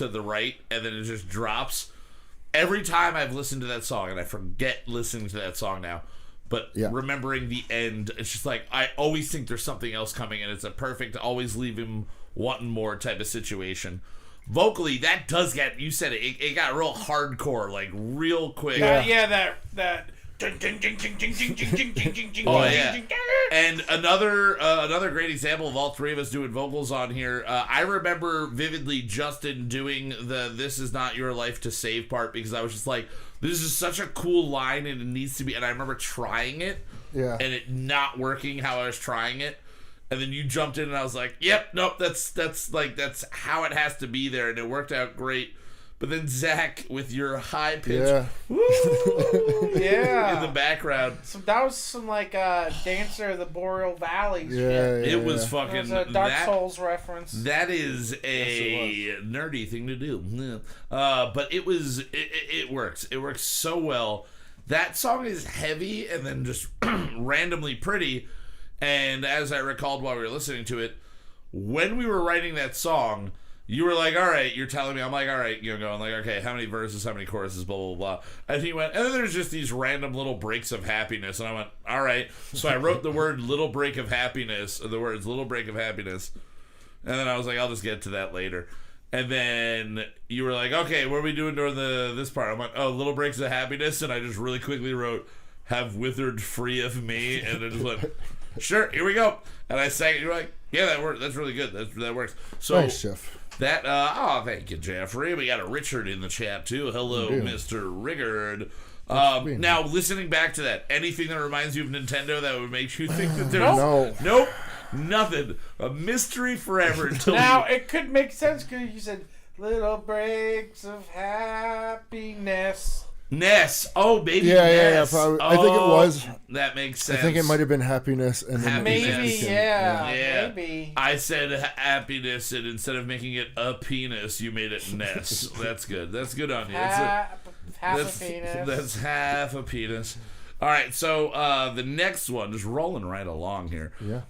the right, and then it just drops. Every time I've listened to that song, and I forget listening to that song now, but remembering the end, it's just like, I always think there's something else coming, and it's a perfect, always leave him wanting more type of situation. Vocally, that does get, you said it got real hardcore, like real quick. That. Oh yeah. And another great example of all three of us doing vocals on here. I remember vividly Justin doing the "This is not your life to save" part, because I was just like, this is such a cool line and it needs to be. And I remember trying it, and it not working how I was trying it. And then you jumped in and I was like, yep, nope, that's how it has to be there, and it worked out great. But then Zach, with your high pitch, woo, in the background. So that was some like Dancer of the Boreal Valleys. It was fucking. It was a Dark Souls reference. That is a nerdy thing to do. But it was. It works. It works so well. That song is heavy and then just randomly pretty. And as I recalled while we were listening to it, when we were writing that song, you were like, all right, you're telling me. I'm like, all right, you're going like, okay, how many verses, how many choruses, blah, blah, blah. And he went, and then there's just these random little breaks of happiness. And I went, all right. So I wrote the word little break of happiness, or the words little break of happiness. And then I was like, I'll just get to that later. And then you were like, okay, what are we doing during this part? I'm like, oh, little breaks of happiness. And I just really quickly wrote, have withered free of me. And I just went, sure, here we go. And I sang it. You're like, yeah, that works. That's really good. That works. So nice, Jeff. That thank you, Jeffrey. We got a Richard in the chat too. Hello, Mr. Riggard. Now, listening back to that, anything that reminds you of Nintendo that would make you think that there's nope, nothing. A mystery forever until now it could make sense because you said little breaks of happiness. Ness. Oh, baby. Ness. I think it was. That makes sense. I think it might have been happiness. And then maybe. I said happiness, and instead of making it a penis, you made it Ness. That's good. That's good on you. Half a penis. That's half a penis. All right, so the next one, just rolling right along here. Yeah.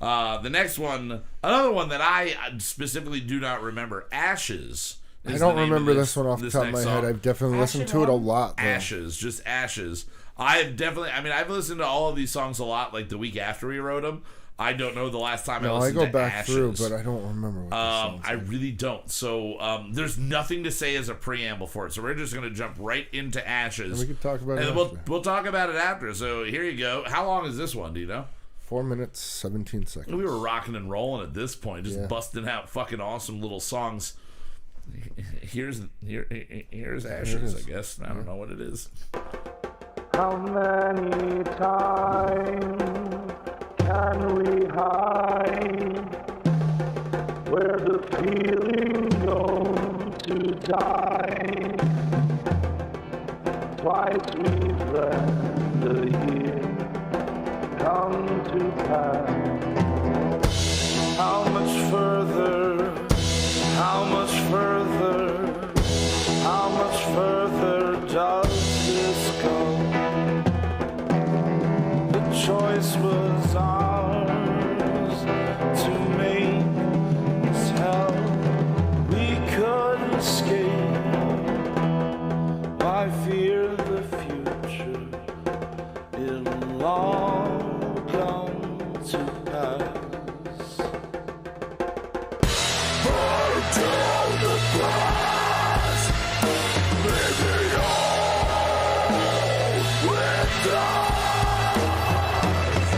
The next one, another one that I specifically do not remember, Ashes. I don't remember this one off the top of my head. I've definitely listened to it a lot, though. Ashes, just Ashes. I've listened to all of these songs a lot, like the week after we wrote them. I don't know the last time I listened to Ashes. I go back through, but I don't remember what the songs I really don't. So there's nothing to say as a preamble for it. So we're just going to jump right into Ashes. And we can talk about it after. We'll talk about it after. So here you go. How long is this one? Do you know? 4 minutes, 17 seconds. We were rocking and rolling at this point, just busting out fucking awesome little songs. Here's Ashes, I guess. I don't know what it is. How many times can we hide where the feeling goes to die? Twice we've let the year come to pass. How much further? How much further? How much further does this go? The choice was ours to make. Tell we could escape. Why fear the future? It'll all come to pass. Down the past, living all with us.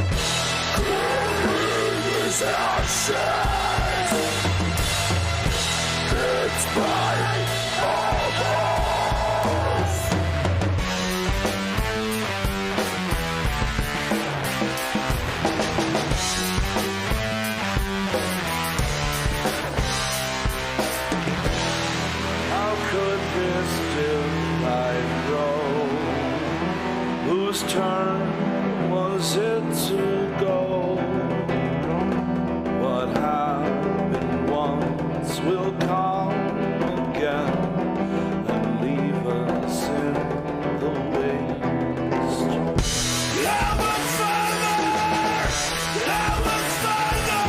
Clearing these ashes, it's by all of us. Whose turn was it to go? What happened once will come again and leave us in the waste. Never further, never further,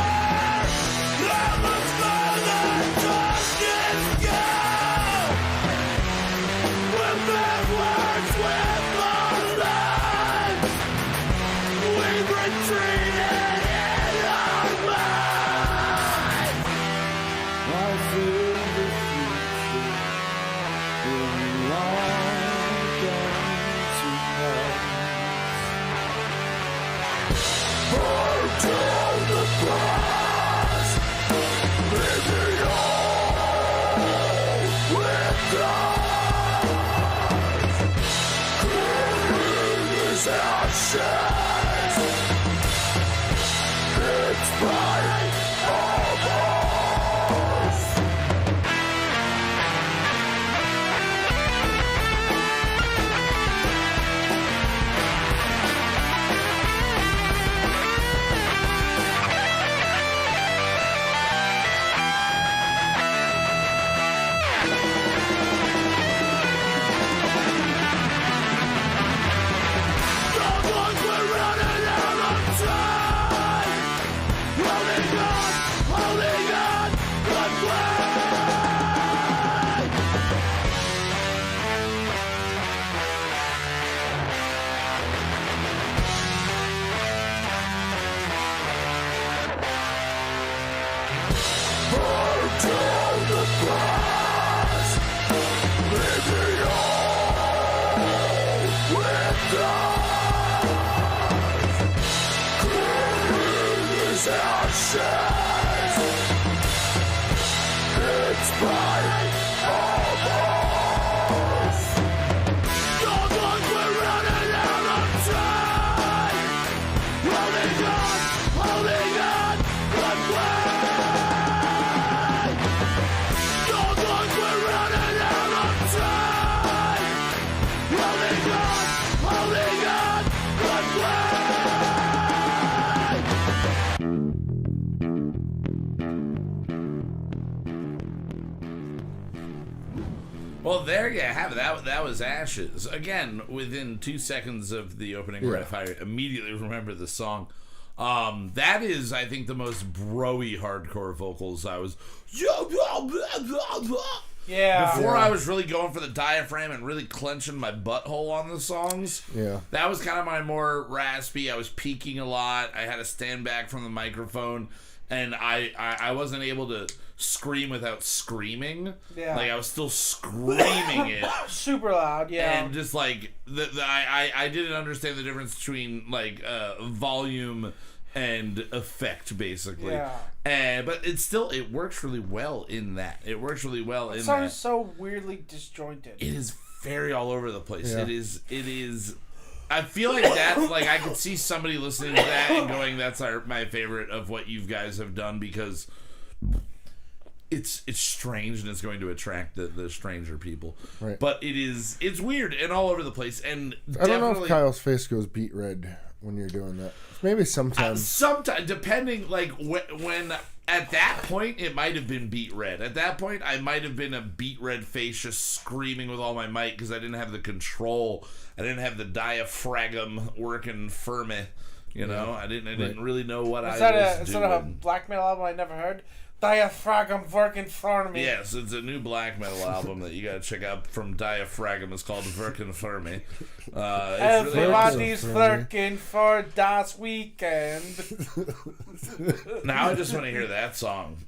Well, there you have it. That was Ashes. Again, within 2 seconds of the opening riff, I immediately remember the song. That is, I think, the most bro-y hardcore vocals I was... Yeah. Before I was really going for the diaphragm and really clenching my butthole on the songs. Yeah. That was kind of my more raspy. I was peaking a lot. I had to stand back from the microphone. And I wasn't able to scream without screaming. Yeah. Like, I was still screaming it. Super loud, yeah. And just, like, I didn't understand the difference between, like, volume and effect, basically. Yeah. But it works really well in that. It works really well in that. It sounds so weirdly disjointed. It is very all over the place. Yeah. It is... I feel like that, like, I could see somebody listening to that and going, that's my favorite of what you guys have done, because it's strange and it's going to attract the stranger people. Right. But it's weird and all over the place. And I don't know if Kyle's face goes beet red when you're doing that. Maybe sometimes. Sometimes, depending, like, when at that point, it might have been beet red. At that point, I might have been a beet red face just screaming with all my might because I didn't have the control. I didn't have the diaphragm working for me. You know, I didn't really know what I was doing. Is that a black metal album I never heard? Diaphragm working for me. Yes, it's a new black metal album that you gotta check out from Diaphragm. It's called Working for Me. Everybody's lurking for Das Weekend. Now I just want to hear that song.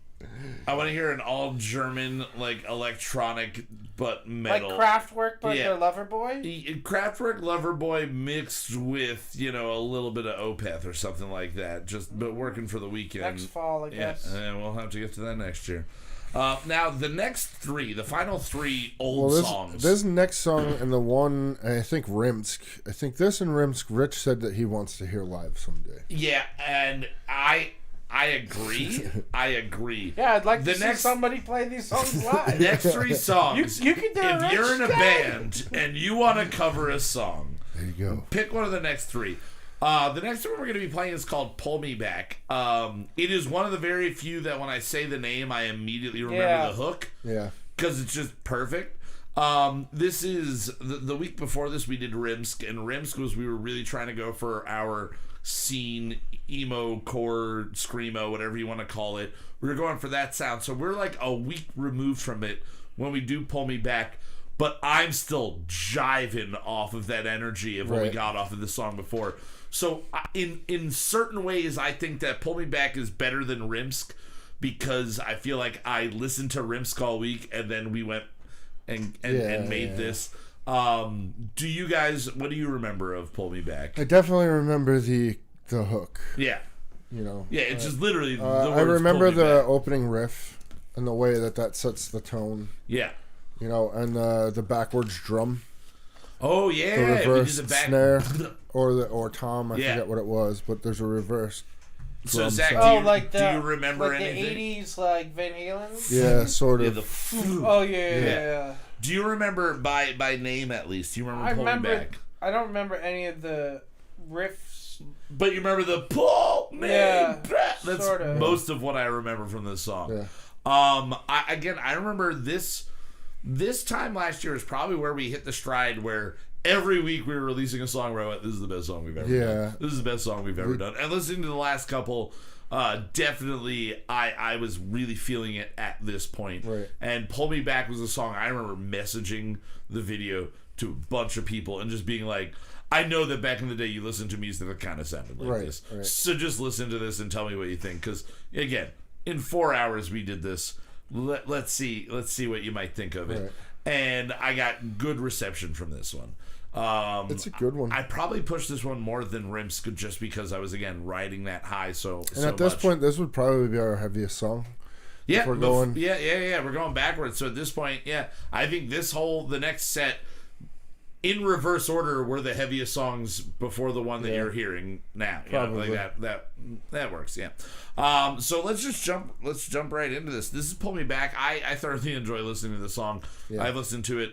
I want to hear an all-German, like, electronic, but metal. Like Kraftwerk, but their Loverboy? Kraftwerk Loverboy mixed with, a little bit of Opeth or something like that. But working for the weekend. Next fall, I guess. Yeah, and we'll have to get to that next year. Now, the final three old songs. This next song and the one, I think Rimsk. I think this and Rimsk, Rich said that he wants to hear live someday. Yeah, and I agree. I agree. Yeah, I'd like to see somebody play these songs live. Next three songs. You can do it. If you're in a band and you want to cover a song, there you go. Pick one of the next three. The next one we're going to be playing is called Pull Me Back. It is one of the very few that when I say the name, I immediately remember the hook. Yeah. Because it's just perfect. This is the week before this we did Rimsk, and Rimsk was we were really trying to go for our scene, emo, core, screamo, whatever you want to call it. We were going for that sound, so we're like a week removed from it when we do Pull Me Back, but I'm still jiving off of that energy of what we got off of the song before. So in certain ways, I think that Pull Me Back is better than Rimsk, because I feel like I listened to Rimsk all week and then we went and made this. Do you guys, what do you remember of Pull Me Back? I definitely remember the hook. Yeah. Yeah, it's just literally the words I remember the back. opening riff and the way that sets the tone. Yeah. And the backwards drum. Oh the yeah, we reverse did the back snare or tom. I Yeah. forget what it was, but there's a reverse. So drum Zach, sound. do you remember like anything? the 80s, like Van Halen? Yeah, sort Yeah, of. Oh, yeah. Do you remember by name at least? Do you remember Pull Me Back? I don't remember any of the riffs. But you remember the Pull Me Back? That's sorta. most of what I remember from this song. Yeah. I remember this time last year is probably where we hit the stride where every week we were releasing a song where I went, this is the best song we've ever done. This is the best song we've ever done. And listening to the last couple, definitely I was really feeling it at this point. Right. And Pull Me Back was a song I remember messaging the video to a bunch of people and just being like, I know that back in the day you listened to music that kind of sounded like this. Right. So just listen to this and tell me what you think. Because, again, in 4 hours we did this. Let's see what you might think of it. Right. And I got good reception from this one. It's a good one. I probably pushed this one more than Rimsk just because I was, again, riding that high so at this point, this would probably be our heaviest song. Yeah, we're going. We're going backwards. So at this point, I think the next set, in reverse order, were the heaviest songs before the one that you're hearing now. Probably. Like that works. Yeah. So let's jump right into this. This is Pull Me Back. I thoroughly enjoy listening to the song. Yeah. I've listened to it.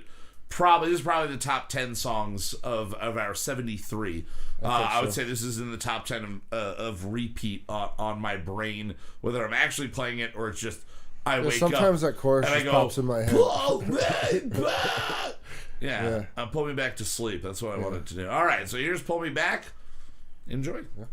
This is probably the top 10 songs of our 73. I would say this is in the top 10 of repeat on my brain, whether I'm actually playing it or it's just I wake up. Sometimes that chorus and just I go, pops in my head. Pull me back. Yeah. Pull Me Back to sleep. That's what I wanted to do. All right, so here's Pull Me Back. Enjoy. Pull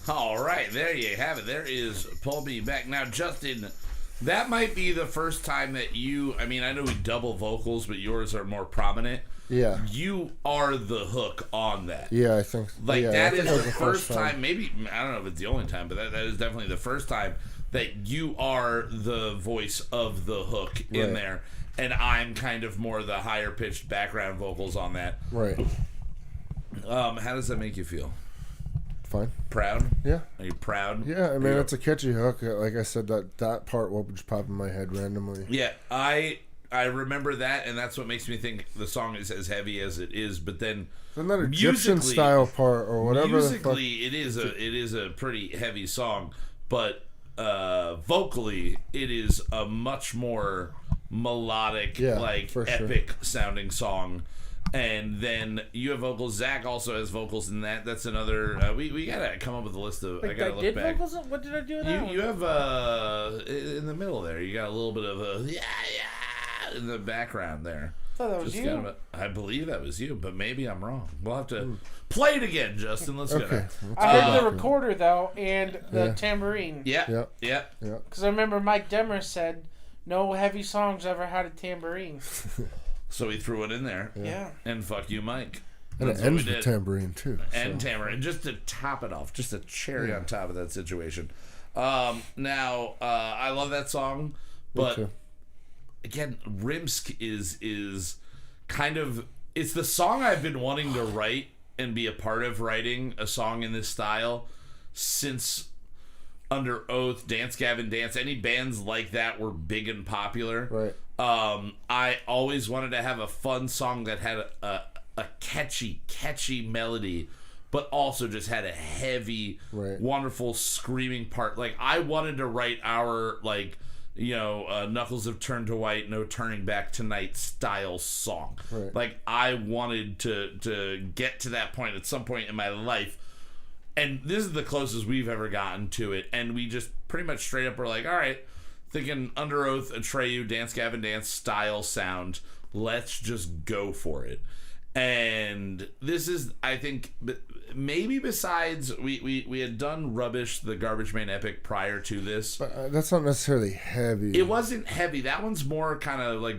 All right, there you have it. There is Pull Me Back. Now, Justin, that might be the first time that you, I mean, I know we double vocals, but yours are more prominent. Yeah. You are the hook on that. Yeah, I think. Like, yeah, that I think is that was the first time, maybe, I don't know if it's the only time, but that is definitely the first time that you are the voice of the hook in there. And I'm kind of more the higher pitched background vocals on that. Right. How does that make you feel? Fine. Proud? Yeah. Are you proud? Yeah, I mean, it's a catchy hook. Like I said, that part will just pop in my head randomly. Yeah, I remember that, and that's what makes me think the song is as heavy as it is. But then, isn't that Egyptian style part or whatever? Musically, it is a pretty heavy song, but vocally, it is a much more melodic, epic sounding song. And then you have vocals. Zach also has vocals in that. That's another. We gotta come up with a list of. I gotta look back. Vocals? What did I do in that one? You have in the middle there. You got a little bit of a in the background there. I thought that was you. Kind of I believe that was you, but maybe I'm wrong. We'll have to play it again, Justin. Let's go. I heard the recorder though and the tambourine. Yeah. Because I remember Mike Demmer said, "No heavy songs ever had a tambourine." So we threw it in there. Yeah. And fuck you, Mike. And it ends with tambourine, too. And tambourine. Just to top it off. Just a cherry on top of that situation. Now, I love that song. But, again, Rimsk is kind of... It's the song I've been wanting to write and be a part of writing a song in this style since Under Oath, Dance Gavin Dance. Any bands like that were big and popular. Right. I always wanted to have a fun song that had a catchy melody, but also just had a heavy, wonderful screaming part. Like, I wanted to write our, Knuckles Have Turned to White, No Turning Back Tonight style song. Right. Like, I wanted to get to that point at some point in my life. And this is the closest we've ever gotten to it. And we just pretty much straight up were like, all right, thinking Under Oath, Atreyu, Dance Gavin Dance style sound. Let's just go for it. And this is, I think, maybe besides, we had done Rubbish, the Garbage Man Epic prior to this. But that's not necessarily heavy. It wasn't heavy. That one's more kind of like,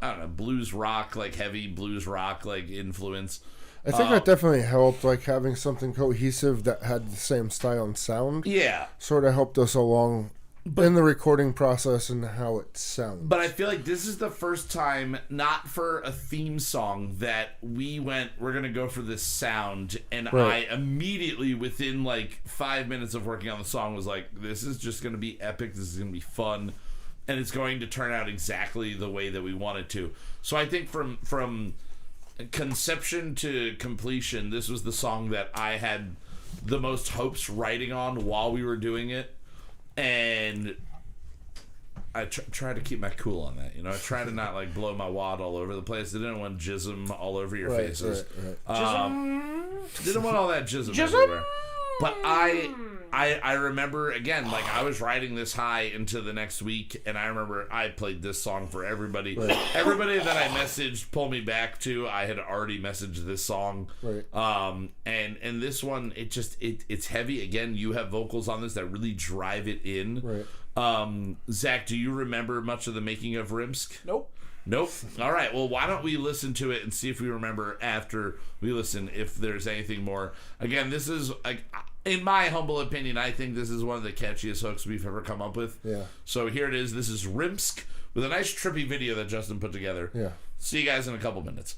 I don't know, blues rock, like heavy blues rock, like influence. I think that definitely helped, like having something cohesive that had the same style and sound. Yeah. Sort of helped us along in the recording process and how it sounds. But I feel like this is the first time, not for a theme song, that we're going to go for this sound. And I immediately, within like 5 minutes of working on the song, was like, this is just going to be epic. This is going to be fun. And it's going to turn out exactly the way that we want it to. So I think from conception to completion, this was the song that I had the most hopes writing on while we were doing it. And I try to keep my cool on that. I try to not like blow my wad all over the place. I didn't want jism all over your faces. Didn't want all that jism everywhere. But I remember, again, like I was riding this high into the next week, and I remember I played this song for everybody. Right. Everybody that I messaged, Pull Me Back to, I had already messaged this song. Right. And this one, it's heavy. Again, you have vocals on this that really drive it in. Right. Zach, do you remember much of the making of Rimsk? Nope. All right. Well, why don't we listen to it and see if we remember after we listen if there's anything more. Again, this is, in my humble opinion, I think this is one of the catchiest hooks we've ever come up with. Yeah. So here it is. This is Rimsk with a nice trippy video that Justin put together. Yeah. See you guys in a couple minutes.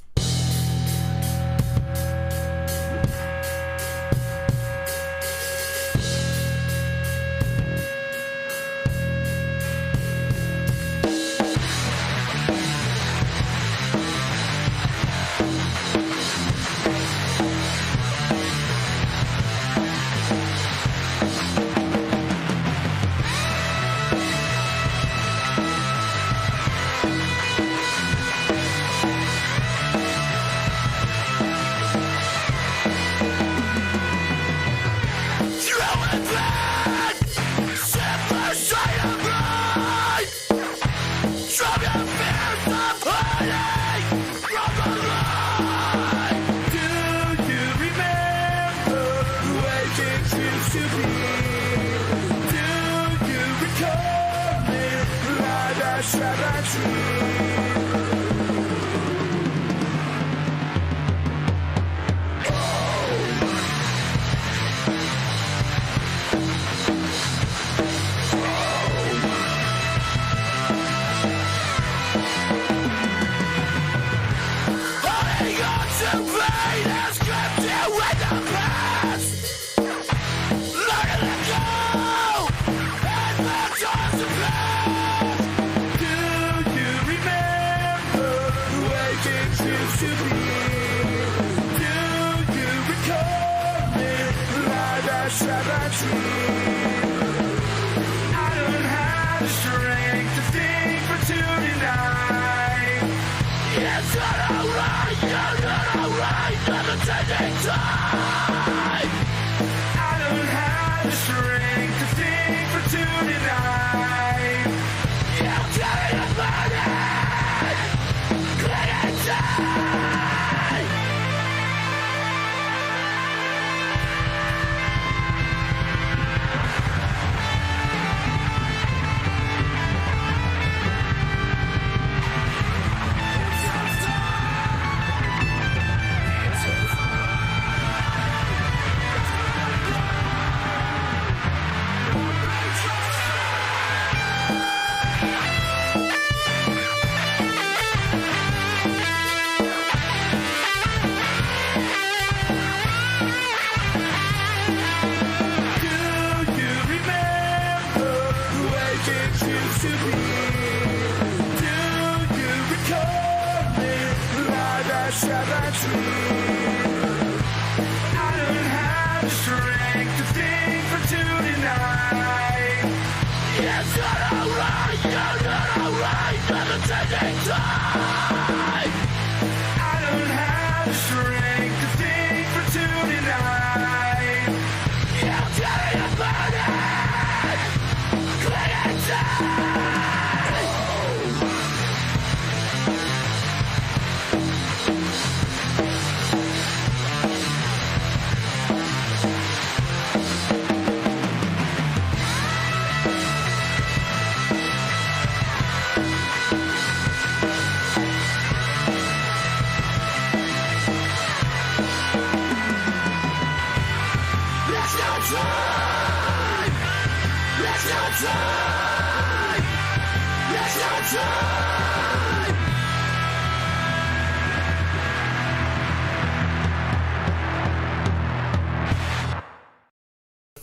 I don't have the strength to think for two tonight. It's not alright, you're not alright, never taking time. I don't have the strength to think for two tonight. You carry a burden, clinging tight.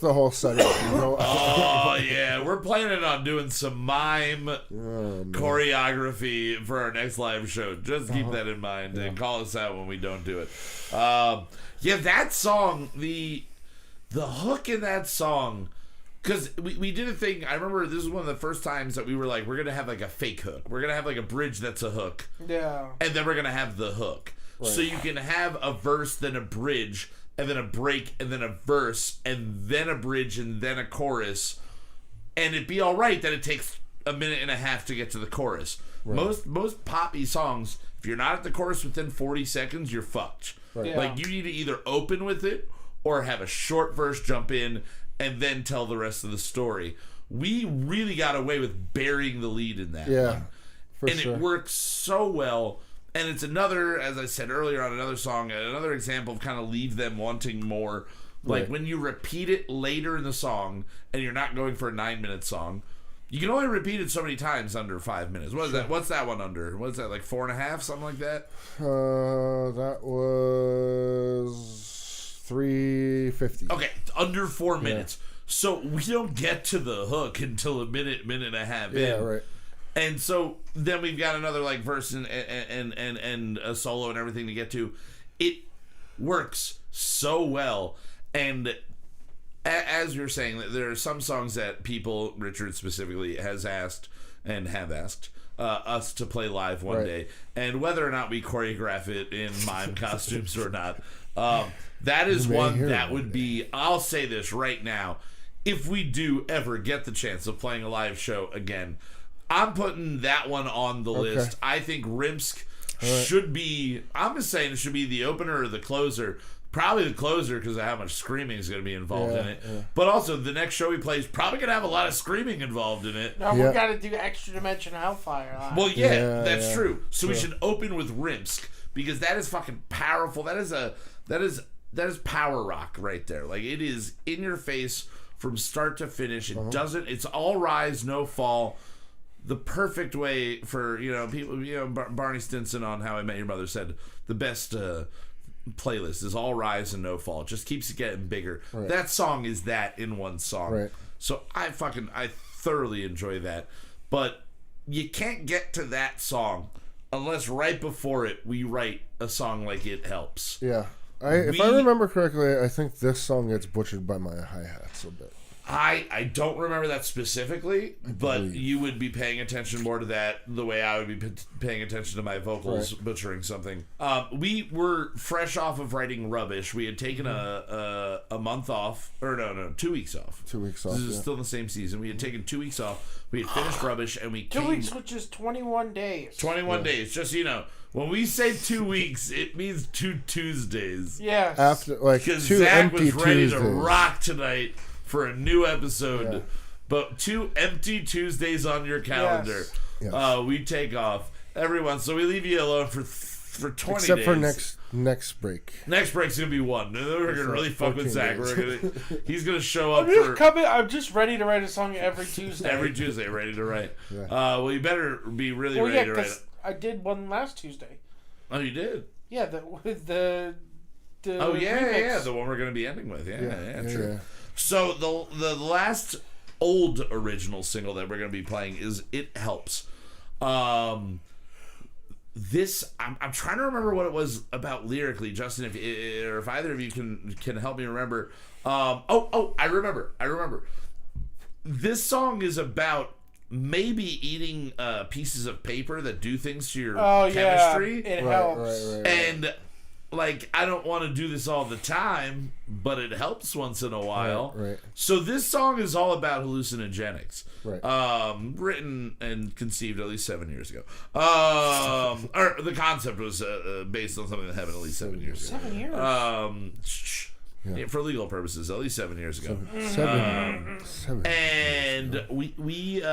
The whole setup. You know? Oh yeah, we're planning on doing some mime choreography for our next live show. Just keep that in mind and call us out when we don't do it. Yeah, that song, the hook in that song, because we did a thing. I remember this was one of the first times that we were like, we're gonna have like a fake hook. We're gonna have like a bridge that's a hook. Yeah. And then we're gonna have the hook. Right. So you can have a verse, then a bridge, and then a break, and then a verse, and then a bridge, and then a chorus, and it'd be all right that it takes a minute and a half to get to the chorus. Right. Most poppy songs, if you're not at the chorus within 40 seconds, you're fucked. Right. Yeah. Like, you need to either open with it or have a short verse jump in and then tell the rest of the story. We really got away with burying the lead in that one. And sure. It works so well. And it's another, as I said earlier on another song, another example of kind of leave them wanting more. Like when you repeat it later in the song and you're not going for a 9-minute song, you can only repeat it so many times under 5 minutes. What is that? What's that one under? What is that, like 4.5, something like that? That was 3:50. Okay, under 4 minutes. So we don't get to the hook until a minute and a half in. Yeah, right. And so then we've got another like verse and a solo and everything to get to. It works so well. And as you're saying, there are some songs that people, Richard specifically, has asked and have asked us to play live one day. And whether or not we choreograph it in mime costumes or not, that is one that would be, I'll say this right now, if we do ever get the chance of playing a live show again, I'm putting that one on the list. I think Rimsk should be, I'm just saying it should be the opener or the closer. Probably the closer because of how much screaming is going to be involved in it. Yeah. But also, the next show we play is probably going to have a lot of screaming involved in it. No, we've got to do Extra Dimension Hellfire live. Well, that's true. So we should open with Rimsk because that is fucking powerful. That is power rock right there. Like, it is in your face from start to finish. It doesn't. It's all rise, no fall. The perfect way for people. Barney Stinson on How I Met Your Mother said the best playlist is all rise and no fall. It just keeps it getting bigger. Right. That song is that in one song. Right. So I thoroughly enjoy that. But you can't get to that song unless right before it we write a song like It Helps. Yeah. If I remember correctly, I think this song gets butchered by my hi-hats a bit. I don't remember that specifically, but you would be paying attention more to that the way I would be paying attention to my vocals butchering something. We were fresh off of writing Rubbish. We had taken a month off, or no, 2 weeks off. 2 weeks off. This is still in the same season. We had taken 2 weeks off. We had finished Rubbish, and we 2 weeks, which is 21 days. 21 days. Just so you know, when we say 2 weeks, it means 2 Tuesdays. Yes. After because 2 Zach empty was ready Tuesdays. to rock tonight for a new episode, but 2 empty Tuesdays on your calendar. Yes. We take off everyone, so we leave you alone for 20 Except days. for next break. Next break's gonna be 1. We're gonna really fuck with Zach. days. He's gonna show up I'm just ready to write a song every Tuesday. every Tuesday, ready to write. Yeah. Well, you better be really ready to write. I did one last Tuesday. Oh, you did? Yeah, the Oh yeah, remix. yeah, the one we're gonna be ending with. Yeah, true. Yeah. So the last old original single that we're going to be playing is "It Helps." This I'm trying to remember what it was about lyrically, Justin. If either of you can help me remember. I remember. This song is about maybe eating pieces of paper that do things to your chemistry. It helps. Right. And like, I don't want to do this all the time, but it helps once in a while. Right. So this song is all about hallucinogenics. Right. Written and conceived at least 7 years ago. Or the concept was based on something that happened at least 7 years ago. 7 years. Yeah, for legal purposes, at least 7 years ago. Seven. And we've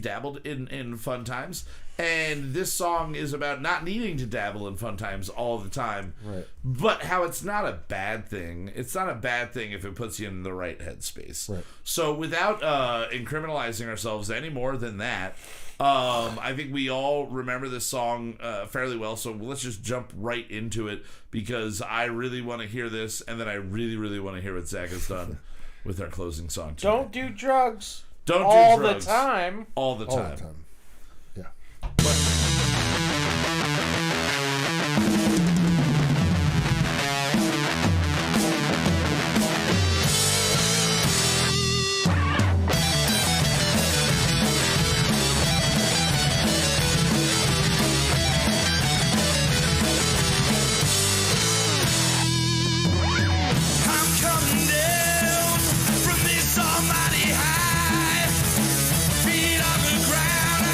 dabbled in fun times, and this song is about not needing to dabble in fun times all the time, Right. but how it's not a bad thing. It's not a bad thing if it puts you in the right headspace. Right. So without incriminalizing ourselves any more than that, I think we all remember this song fairly well, so let's just jump right into it, because I really want to hear this, and then I really, really want to hear what Zach has done with our closing song tonight. Don't do drugs. Don't all do drugs. the time. All the All time. the time. Yeah. I'm coming down from this almighty high. Feet on the ground,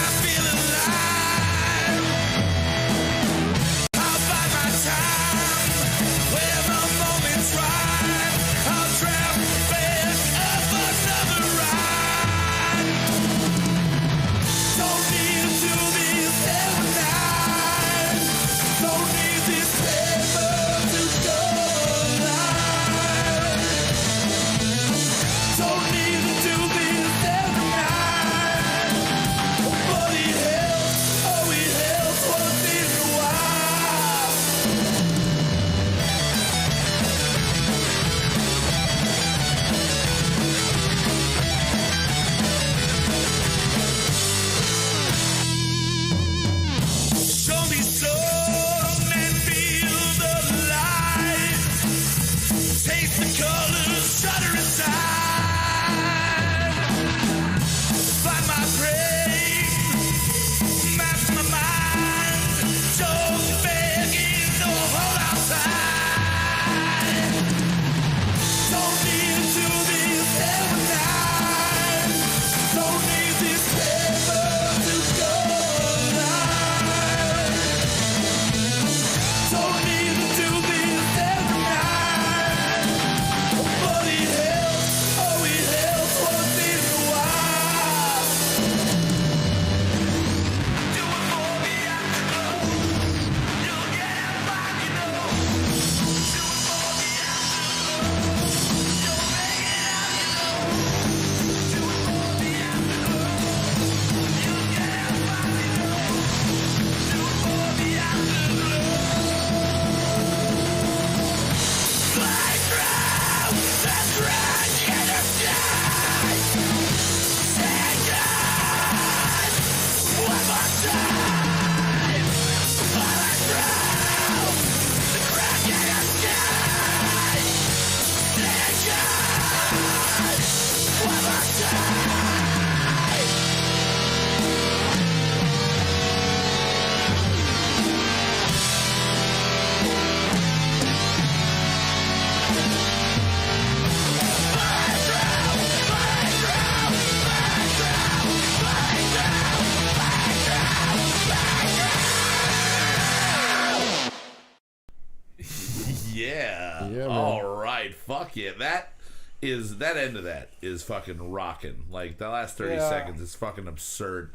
Yeah. Yeah, man. All right. Fuck yeah. That end of that is fucking rocking. Like the last 30 seconds is fucking absurd.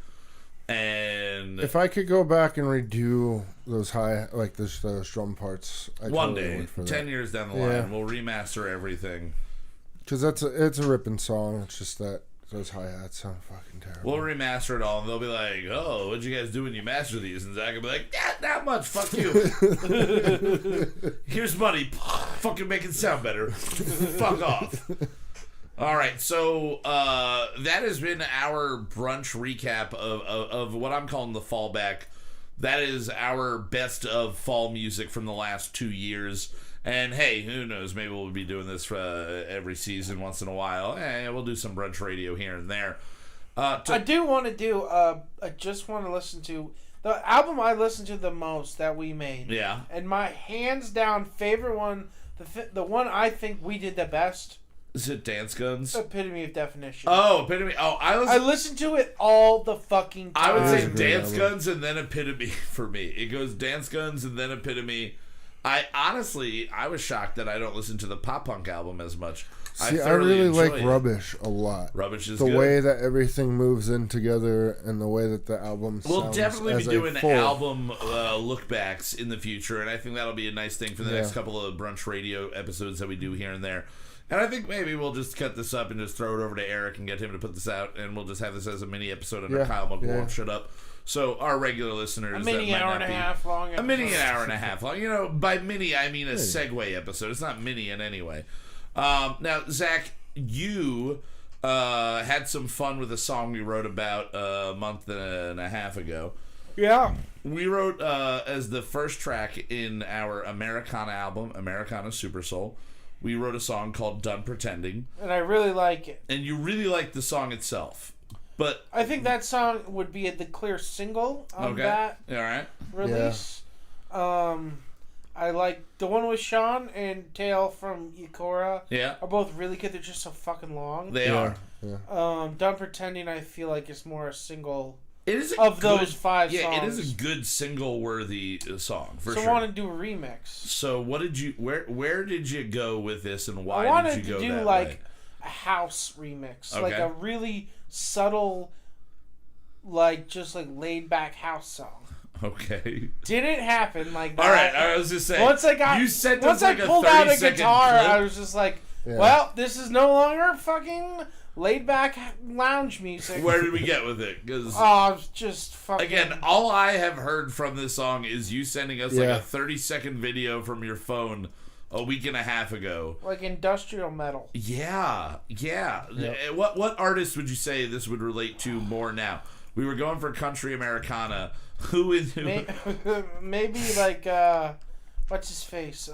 And if I could go back and redo those those drum parts, one day, 10 years down the line, we'll remaster everything. Because it's a ripping song. It's just that those hi-hats sound fucking terrible. We'll remaster it all, and they'll be like, "Oh, what'd you guys do when you master these?" And Zach will be like, "Yeah, not much. Fuck you. Here's money. Fucking make it sound better. Fuck off." All right, so that has been our brunch recap of what I'm calling the fallback. That is our best of fall music from the last 2 years. And hey, who knows? Maybe we'll be doing this every season once in a while. We'll do some brunch radio here and there. I do want to do. I just want to listen to the album I listened to the most that we made. Yeah. And my hands down favorite one, the one I think we did the best. Is it Dance Guns? Epitome of Definition. Oh, Epitome. Oh, I listen to it all the fucking time. I would say Dance Guns and then Epitome for me. It goes Dance Guns and then Epitome. I was shocked that I don't listen to the pop punk album as much. See, I really like Rubbish a lot. Rubbish is the good. way that everything moves in together and the way that the album sounds. We'll definitely be doing full album look-backs in the future, and I think that'll be a nice thing for the next couple of Brunch Radio episodes that we do here and there. And I think maybe we'll just cut this up and just throw it over to Eric and get him to put this out, and we'll just have this as a mini episode under Kyle Won't Shut Up. So our regular listeners, a mini hour and a half long. A mini an hour and a half long. You know, by mini I mean a segue episode. It's not mini in any way. Now, Zach, you had some fun with a song we wrote about a month and a half ago. Yeah. We wrote as the first track in our Americana album, Americana Super Soul. We wrote a song called Done Pretending. And I really like it. And you really like the song itself. But I think that song would be the clear single on that release. Yeah. I like the one with Sean and Tail from Ikora. Yeah. Are both really good. They're just so fucking long. They are. Yeah. Done Pretending, I feel like is more a single. It is those 5 songs. Yeah, it is a good single-worthy song for sure. So I want to do a remix. So what did you? Where did you go with this, and why did you go that way? I wanted to do like a house remix, like a really subtle, like just like laid-back house song. Okay. Didn't happen like that. All right, I was just saying. Once I pulled out a guitar, I was just like, well, this is no longer fucking laid-back lounge music. Where did we get with it? Because just fucking. Again, all I have heard from this song is you sending us like a 30-second video from your phone a week and a half ago. Like industrial metal. Yeah. What artist would you say this would relate to more now? We were going for country Americana. Maybe like what's his face?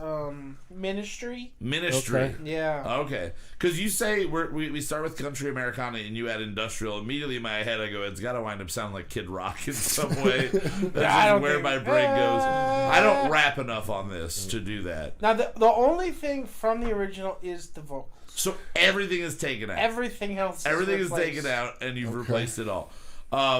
Ministry. Okay. Yeah. Okay. Because you say we start with country Americana and you add industrial. Immediately in my head I go, it's got to wind up sounding like Kid Rock in some way. That's where my brain goes. I don't rap enough on this to do that. Now the only thing from the original is the vocals. So everything is taken out. Everything else. Everything is taken out, and you've replaced it all.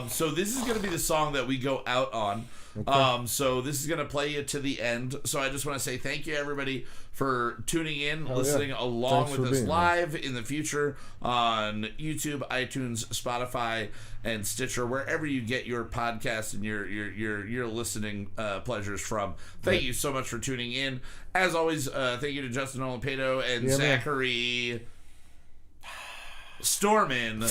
So this is going to be the song that we go out on. Okay. So this is going to play you to the end. So I just want to say thank you, everybody, for tuning in, listening along with us live in the future on YouTube, iTunes, Spotify, and Stitcher, wherever you get your podcasts and your listening pleasures from. Thank you so much for tuning in. As always, thank you to Justin Olapedo and Zachary Stormin.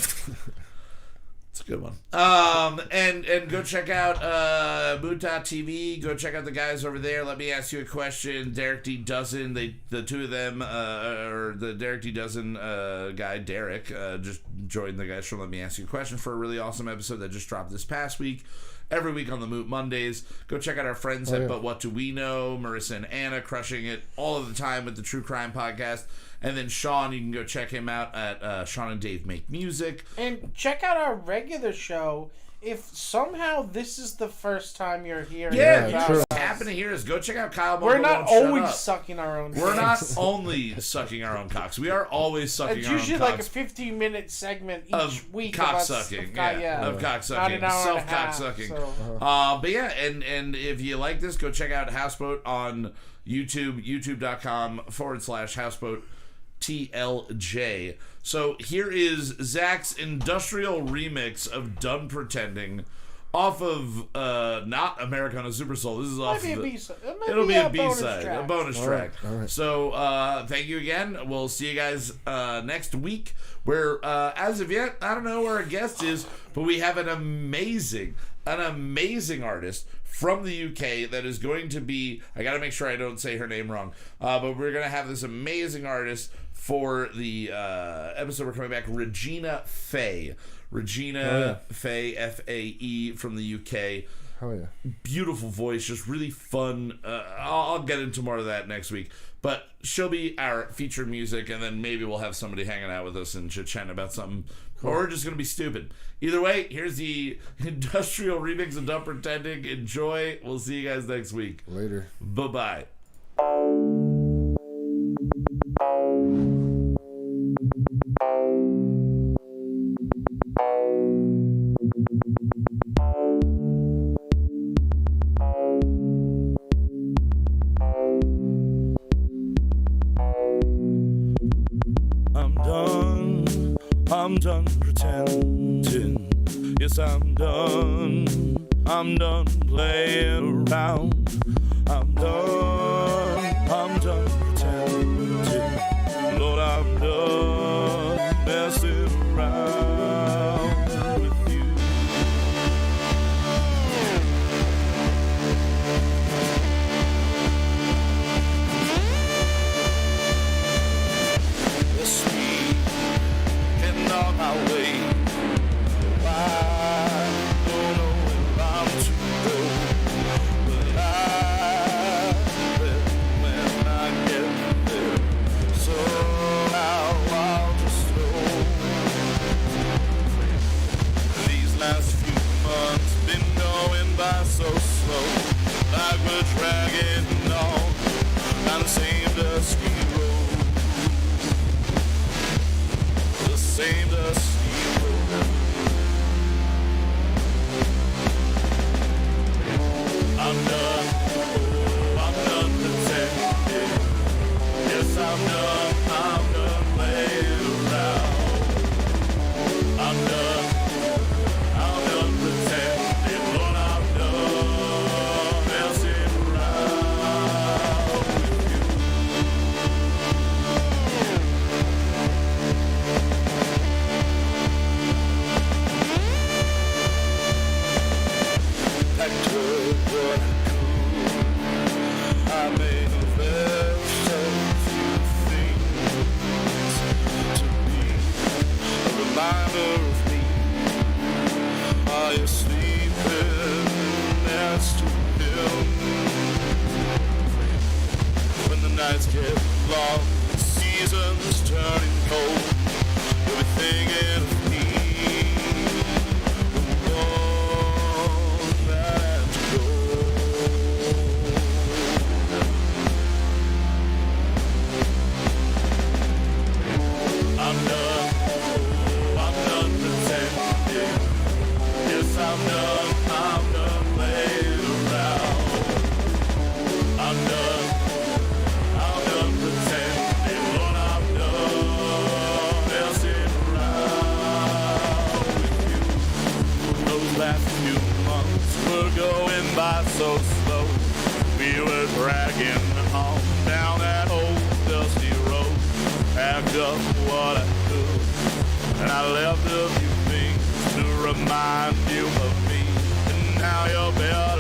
It's a good one. And go check out Boot.tv. Go check out the guys over there. Let me ask you a question. Derek D. Dozen, the two of them, or the Derek D. Dozen guy, Derek, just joined the guys from Let Me Ask You a Question for a really awesome episode that just dropped this past week. Every week on the Moot Mondays. Go check out our friends at But What Do We Know? Marissa and Anna crushing it all of the time with the True Crime Podcast. And then Sean, you can go check him out at Sean and Dave Make Music. And check out our regular show. If somehow this is the first time you're hearing what's happening here is go check out Kyle Bungle. We're not always sucking our own We're not only sucking our own cocks. We are always sucking our own cocks. It's usually like a 15-minute segment each week. Cock sucking. Of cock sucking. Self-cock sucking. So. But yeah, and if you like this, go check out Houseboat on youtube.com/Houseboat TLJ. So here is Zach's industrial remix of Done Pretending off of not Americana Super Soul. This is off of B-side. It'll be a B-side, a bonus track. All right. So thank you again. We'll see you guys next week, where as of yet, I don't know where our guest is, but we have an amazing artist from the UK that is going to be, I gotta make sure I don't say her name wrong, but we're gonna have this amazing artist for the episode we're coming back, Regina Faye. Faye, F-A-E, from the UK. Oh, yeah. Beautiful voice, just really fun. I'll get into more of that next week. But she'll be our featured music, and then maybe we'll have somebody hanging out with us and chit-chatting about something. Cool. Or we're just going to be stupid. Either way, here's the industrial remix of Done Pretending. Enjoy. We'll see you guys next week. Later. Bye-bye. I'm done pretending. Yes, I'm done playing around. I'm done pretending. Lord, I'm done messing around with you. On my way, I don't know where I'm to go, but I bet when I get there, somehow I'll just know. These last few months been going by so slow, like we're dragging on down the same dusty road. Same dusty road. I'm done pretending. Yes, I'm done playing around. I'm done pretending. Lord, I'm done messing around with you. I took what I could. I made a list of few things to be a reminder of me. Are you sleeping next to him? When the nights get long, the seasons turning cold, you'll be thinking of me. I'm done pretending. Yes, I'm done playing around. I'm done pretending. Lord, I'm done messing around with you. Those last few months were going by so slow. We were dragging on down that old dusty road. Packed up what I could, and I left a few things to remind you of me. And now you're better